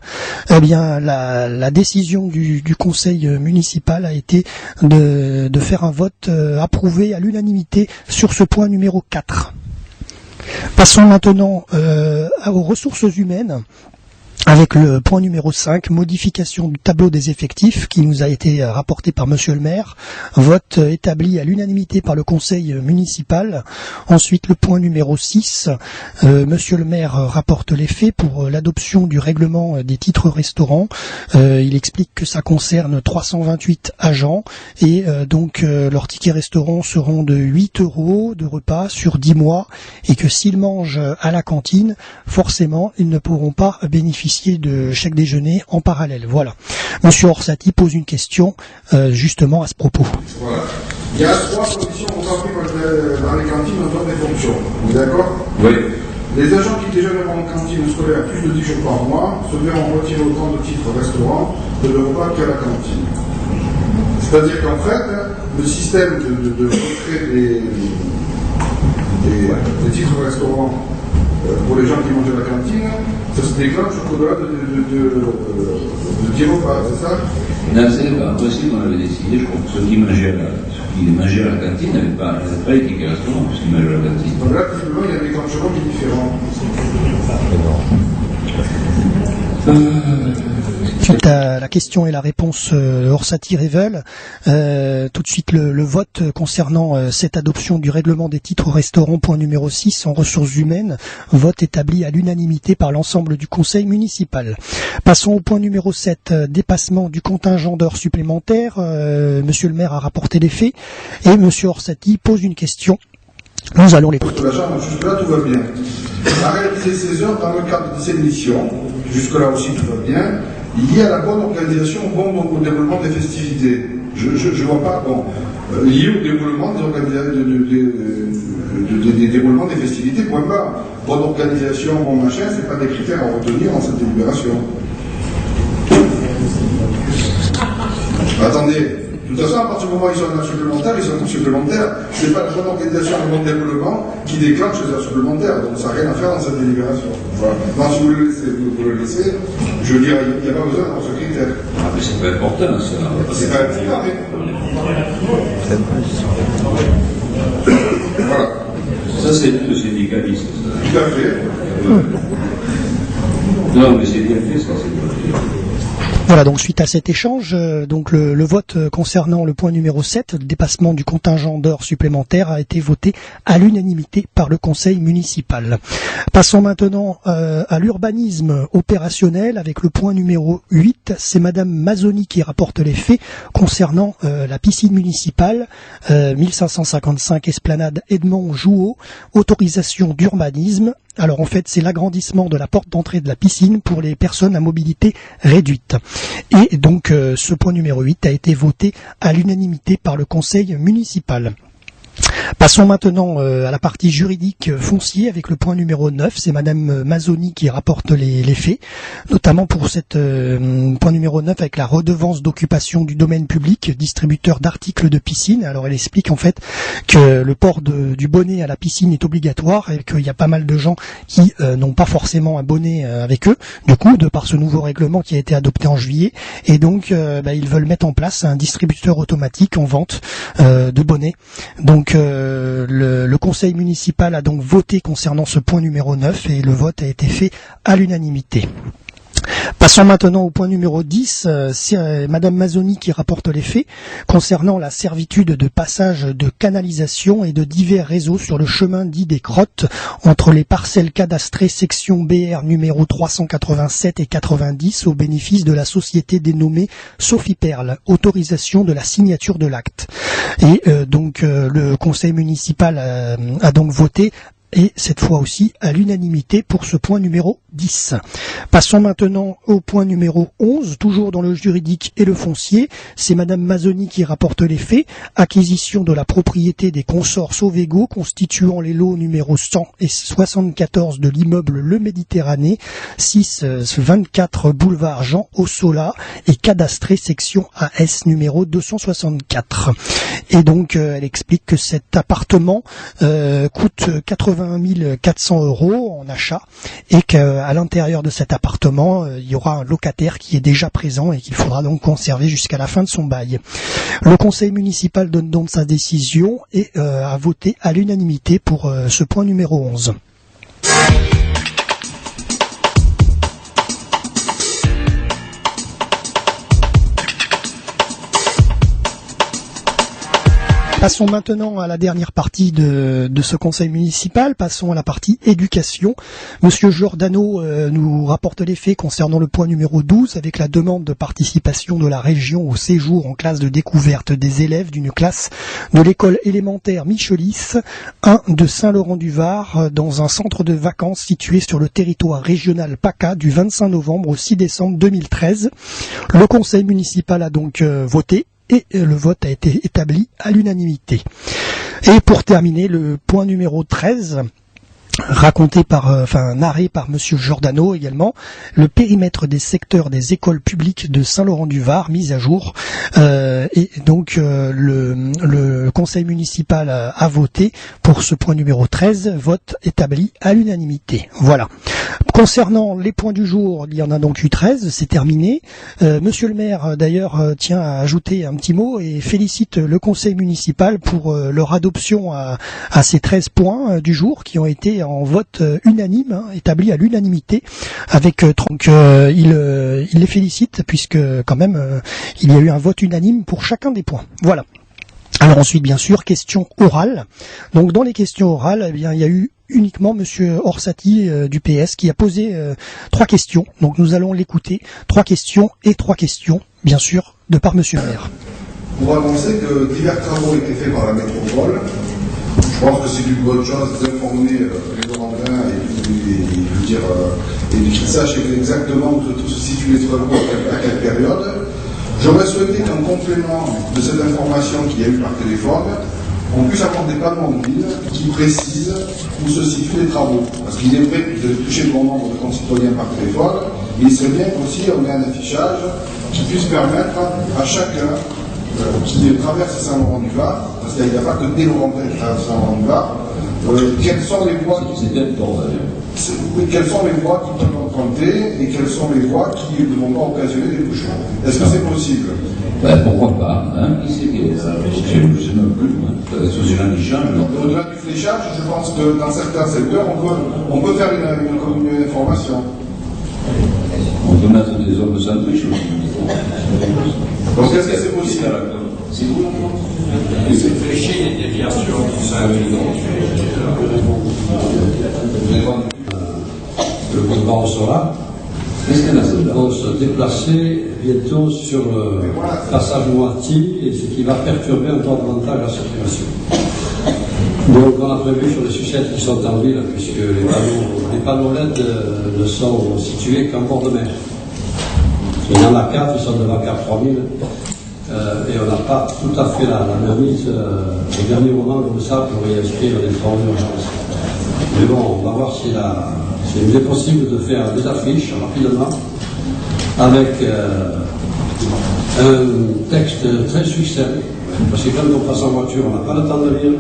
eh bien la décision du conseil municipal a été de faire un vote approuvé à l'unanimité sur ce point numéro 4. Passons maintenant aux ressources humaines. Avec le point numéro 5, modification du tableau des effectifs qui nous a été rapporté par Monsieur le maire, vote établi à l'unanimité par le conseil municipal. Ensuite, le point numéro 6, Monsieur le maire rapporte les faits pour l'adoption du règlement des titres restaurants. Il explique que ça concerne 328 agents et donc leurs tickets restaurants seront de 8 € de repas sur 10 mois et que s'ils mangent à la cantine, forcément, ils ne pourront pas bénéficier de chèque déjeuner en parallèle. Voilà. Monsieur Orsatti pose une question justement à ce propos. Voilà. Il y a 3 conditions remarquées dans les cantines en termes des fonctions. Vous êtes d'accord? Oui. Les agents qui déjeunent en cantine scolaire plus de 10 jours par mois se verront retirer autant de titres restaurants que de repas qu'à la cantine. C'est-à-dire qu'en fait, le système de retrait des titres restaurants pour les gens qui mangent à la cantine, ça se déclenche au-delà de 10 repas, c'est ça? Non, c'est pas possible, on avait décidé, je crois que ceux qui mangeaient à la cantine n'avaient pas les tickets restaurant, puisqu'ils mangeaient à la cantine. Donc là, visiblement, il y a un déclenchement qui est différent. Suite à la question et la réponse Orsatti-Revel, tout de suite le vote concernant cette adoption du règlement des titres restaurants, point numéro 6 en ressources humaines, vote établi à l'unanimité par l'ensemble du conseil municipal. Passons au point numéro 7, dépassement du contingent d'heures supplémentaires. Monsieur le maire a rapporté les faits et monsieur Orsatti pose une question. Nous allons l'écouter. Jusque-là, tout va bien. Arrêter ces heures dans le cadre de ces missions, jusque-là aussi tout va bien. Lié à la bonne organisation, au déroulement des festivités. Je ne vois pas, lié au déroulement des déroulements des festivités, point barre. Bonne organisation, bon machin, ce n'est pas des critères à retenir dans cette délibération. Attendez. De toute façon, à partir du moment où ils sont en heures supplémentaires, ils sont en supplémentaires. Ce n'est pas la bonne organisation et le bon déroulement qui déclenche les heures supplémentaires. Donc ça n'a rien à faire dans cette délibération. Voilà. Non, si vous le laissez, je veux dire, il n'y a pas besoin d'avoir ce critère. Ah, mais c'est pas important, ça. C'est pas important, mais... Voilà. Ça, c'est le syndicaliste. Tout à fait. Non, mais c'est bien fait, ça, c'est bien fait. Voilà, donc suite à cet échange, donc le vote concernant le point numéro 7, le dépassement du contingent d'heures supplémentaires, a été voté à l'unanimité par le conseil municipal. Passons maintenant à l'urbanisme opérationnel avec le point numéro 8. C'est Madame Mazzoni qui rapporte les faits concernant la piscine municipale 1555 Esplanade Edmond Jouot, autorisation d'urbanisme. Alors en fait, c'est l'agrandissement de la porte d'entrée de la piscine pour les personnes à mobilité réduite. Et donc ce point numéro 8 a été voté à l'unanimité par le conseil municipal. Passons maintenant à la partie juridique foncier avec le point numéro 9. C'est Madame Mazzoni qui rapporte les faits, notamment pour cette point numéro 9 avec la redevance d'occupation du domaine public, distributeur d'articles de piscine. Alors elle explique en fait que le port du bonnet à la piscine est obligatoire et qu'il y a pas mal de gens qui n'ont pas forcément un bonnet avec eux, du coup, de par ce nouveau règlement qui a été adopté en juillet. Et donc ils veulent mettre en place un distributeur automatique en vente de bonnets. Donc le conseil municipal a donc voté concernant ce point numéro 9 et le vote a été fait à l'unanimité. Passons maintenant au point numéro 10, c'est Madame Mazzoni qui rapporte les faits concernant la servitude de passage de canalisation et de divers réseaux sur le chemin dit des Crottes entre les parcelles cadastrées section BR numéro 387 et 90 au bénéfice de la société dénommée Sophie Perle, autorisation de la signature de l'acte. Et donc le conseil municipal a donc voté et cette fois aussi à l'unanimité pour ce point numéro 10. Passons maintenant au point numéro 11, toujours dans le juridique et le foncier. C'est Madame Mazzoni qui rapporte les faits. Acquisition de la propriété des consorts Sauvego constituant les lots numéro 100 et 74 de l'immeuble Le Méditerranée, 624 boulevard Jean Ossola et cadastré section AS numéro 264. Et donc elle explique que cet appartement coûte 81 400 € en achat et qu'à l'intérieur de cet appartement, il y aura un locataire qui est déjà présent et qu'il faudra donc conserver jusqu'à la fin de son bail. Le conseil municipal donne donc sa décision et a voté à l'unanimité pour ce point numéro 11. Passons maintenant à la dernière partie de ce conseil municipal. Passons à la partie éducation. Monsieur Giordano nous rapporte les faits concernant le point numéro 12 avec la demande de participation de la région au séjour en classe de découverte des élèves d'une classe de l'école élémentaire Michelis 1 de Saint-Laurent-du-Var dans un centre de vacances situé sur le territoire régional PACA du 25 novembre au 6 décembre 2013. Le conseil municipal a donc voté. Et le vote a été établi à l'unanimité. Et pour terminer, le point numéro 13, narré par Monsieur Giordano également, le périmètre des secteurs des écoles publiques de Saint-Laurent-du-Var mis à jour, et donc le conseil municipal a voté pour ce point numéro 13, vote établi à l'unanimité. Voilà. Concernant les points du jour, il y en a donc eu 13, c'est terminé. Monsieur le maire d'ailleurs tient à ajouter un petit mot et félicite le conseil municipal pour leur adoption à ces 13 points du jour qui ont été en vote unanime, établi à l'unanimité, avec il les félicite puisque quand même il y a eu un vote unanime pour chacun des points. Voilà. Alors ensuite, bien sûr, questions orales. Donc dans les questions orales, eh bien, il y a eu uniquement Monsieur Orsatti du PS qui a posé 3 questions. Donc nous allons l'écouter. 3 questions, bien sûr, de par Monsieur le maire. Pour annoncer que divers travaux ont été faits par la métropole. Je pense que c'est une bonne chose d'informer les Orangins et qu'ils sachent exactement où se situent les travaux à quelle période. J'aurais souhaité qu'en complément de cette information qu'il y a eu par téléphone, on puisse avoir des panneaux en ville qui précisent où se situent les travaux. Parce qu'il est vrai que vous avez touché bon nombre de concitoyens par téléphone, mais il serait bien qu'aussi on ait un affichage qui puisse permettre à chacun qui traverse Saint-Laurent-du-Var, parce qu'il n'y a pas que des Laurentins qui traversent Saint-Laurent-du-Var, quelles sont les voies qui peuvent emprunter et quelles sont les voies qui ne vont pas occasionner des bouchons. Est-ce que c'est possible? Pourquoi pas, hein? Je ne sais même plus, c'est un qui change. Au-delà du fléchage, je pense que dans certains secteurs, on peut faire une information. On peut mettre des hommes de sandwich aussi. Donc est-ce que c'est possible? C'est vous? C'est fléché les déviations qui sont le gouvernement sera vont se déplacer bientôt sur le passage Moiti, et ce qui va perturber encore davantage la circulation. Donc on a prévu sur les sucettes qui sont en ville, puisque les panneaux LED ne sont situés qu'en bord de mer. Il y en a 4, ils sont devant Cap 3000, et on n'a pas tout à fait la mise au dernier moment comme ça pour y inscrire des travaux d'urgence. Mais bon, on va voir s'il est possible de faire des affiches rapidement avec un texte très succinct, parce que quand on passe en voiture, on n'a pas le temps de lire.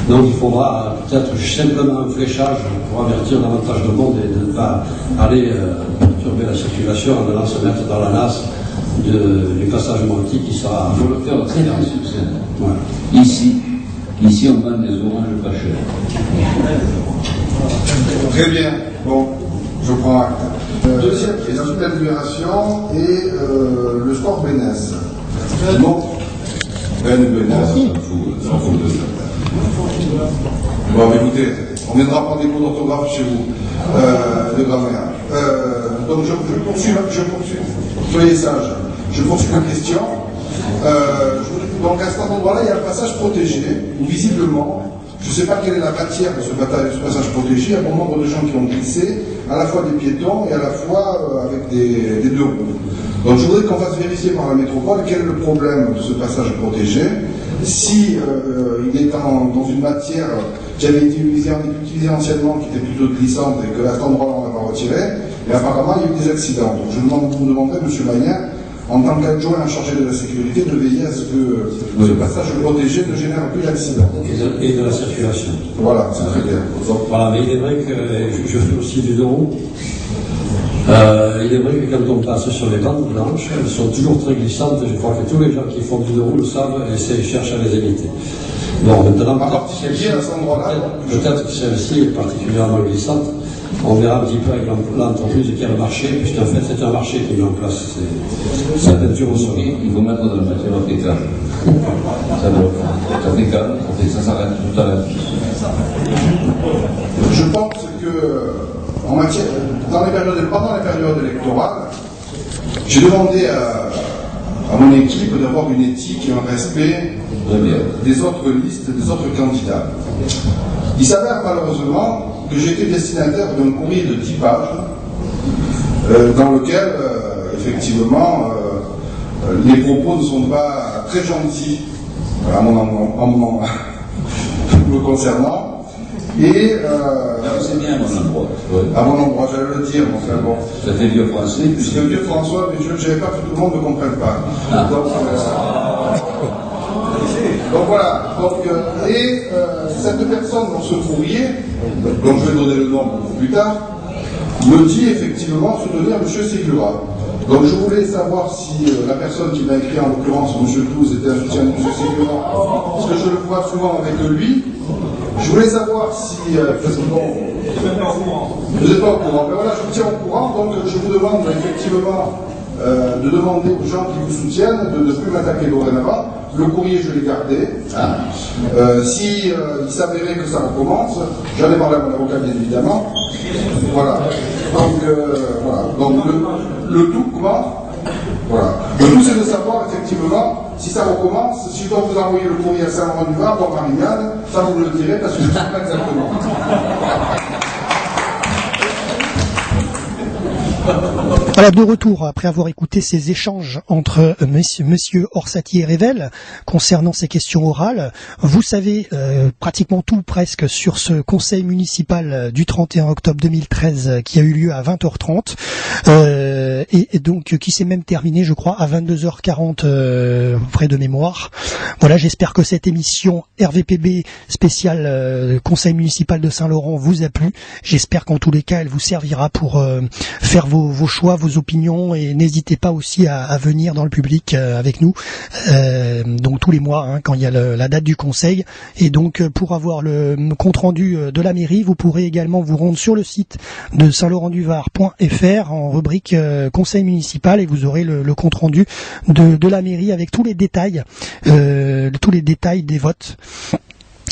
Donc il faudra peut-être simplement un fléchage pour avertir davantage de monde et de ne pas aller perturber la circulation en allant se mettre dans la nasse du passage Moiti qui sera... Il faut le faire très succinct. Ouais. Ici on vend des oranges pas chères. Très bien. Bon, je prends acte. Deuxième question de la libération et le sport Bénès. Non. Ben Bénès, s'en fout de ça. Bon, écoutez, on viendra prendre des cours d'orthographe chez vous, de grammaire. Donc je poursuis, soyez sages, je poursuis la question. Donc à cet endroit-là, il y a un passage protégé, où visiblement, je ne sais pas quelle est la matière de ce passage protégé, il y a bon nombre de gens qui ont glissé, à la fois des piétons et à la fois avec des deux roues. Donc je voudrais qu'on fasse vérifier par la métropole quel est le problème de ce passage protégé, si il est dans une matière qui avait été utilisée anciennement, qui était plutôt glissante et que à cet endroit-là on n'a pas retiré, et apparemment il y a eu des accidents. Donc je vous demanderai, M. Magnin, en tant qu'adjoint chargé de la sécurité, de veiller à ce que ce passage protégé ne génère plus d'accidents. Et de la circulation. Voilà, c'est très bien. Donc, voilà, mais il est vrai que je fais aussi du deux roues. Il est vrai que quand on passe sur les bandes blanches, elles sont toujours très glissantes. Je crois que tous les gens qui font du deux roues le savent et cherchent à les éviter. Bon, maintenant, peut-être que celle-ci est particulièrement glissante. On verra un petit peu avec l'entreprise qui a le marché, puisqu'en fait c'est un marché qui est mis en place. C'est la peinture au sol. Il faut mettre dans la matière africaine. Ça fait calme, ça s'arrête, tout arrête. Je pense que pendant les périodes électorales, j'ai demandé à mon équipe d'avoir une éthique et un respect des autres listes, des autres candidats. Il s'avère malheureusement que j'ai été destinataire d'un courrier de 10 pages dans lequel, effectivement, les propos ne sont pas très gentils me concernant. Et c'est bien à mon endroit. Ouais. À mon endroit, j'allais le dire. Enfin, bon. Ça fait vieux français. C'est vieux François, mais je n'avais pas que tout le monde ne comprenne pas. Ah. Donc voilà. Cette personne dans ce courrier, dont je vais donner le nom beaucoup plus tard, me dit effectivement soutenir M. Segura. Donc je voulais savoir si la personne qui m'a écrit, en l'occurrence M. Touze, était un soutien de M. Segura, parce que je le vois souvent avec lui. Je voulais savoir si... parce que bon, vous n'êtes pas au courant. Mais voilà, je vous tiens au courant, donc je vous demande effectivement de demander aux gens qui vous soutiennent de ne plus m'attaquer dorénavant. Le courrier, je l'ai gardé. Si il s'avérait que ça recommence, j'en ai parlé à mon avocat, bien évidemment. Voilà. Donc, voilà. Donc le tout, comment? Voilà. Le tout, c'est de savoir, effectivement, si ça recommence, si je dois vous envoyer le courrier à Saint-Laurent-du-Var, dans Marignane, ça vous le direz, parce que je ne sais pas exactement. Voilà, de retour après avoir écouté ces échanges entre monsieur Orsatti et Revel concernant ces questions orales. Vous savez pratiquement tout presque sur ce conseil municipal du 31 octobre 2013 qui a eu lieu à 20h30 et donc qui s'est même terminé, je crois, à 22h40 près de mémoire. Voilà, j'espère que cette émission RVPB spéciale conseil municipal de Saint-Laurent vous a plu. J'espère qu'en tous les cas, elle vous servira pour faire vos choix, vos opinions, et n'hésitez pas aussi à venir dans le public avec nous, donc tous les mois quand il y a la date du conseil. Et donc pour avoir le compte rendu de la mairie, vous pourrez également vous rendre sur le site de saint-laurent-du-var.fr en rubrique conseil municipal, et vous aurez le compte rendu de la mairie avec tous les détails des votes.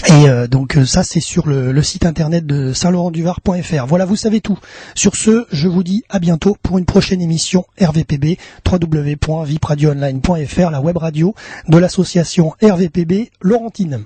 Et donc ça c'est sur le site internet de saint-laurent-du-var.fr. Voilà, vous savez tout. Sur ce, je vous dis à bientôt pour une prochaine émission RVPB, www.vipradioonline.fr, la web radio de l'association RVPB Laurentine.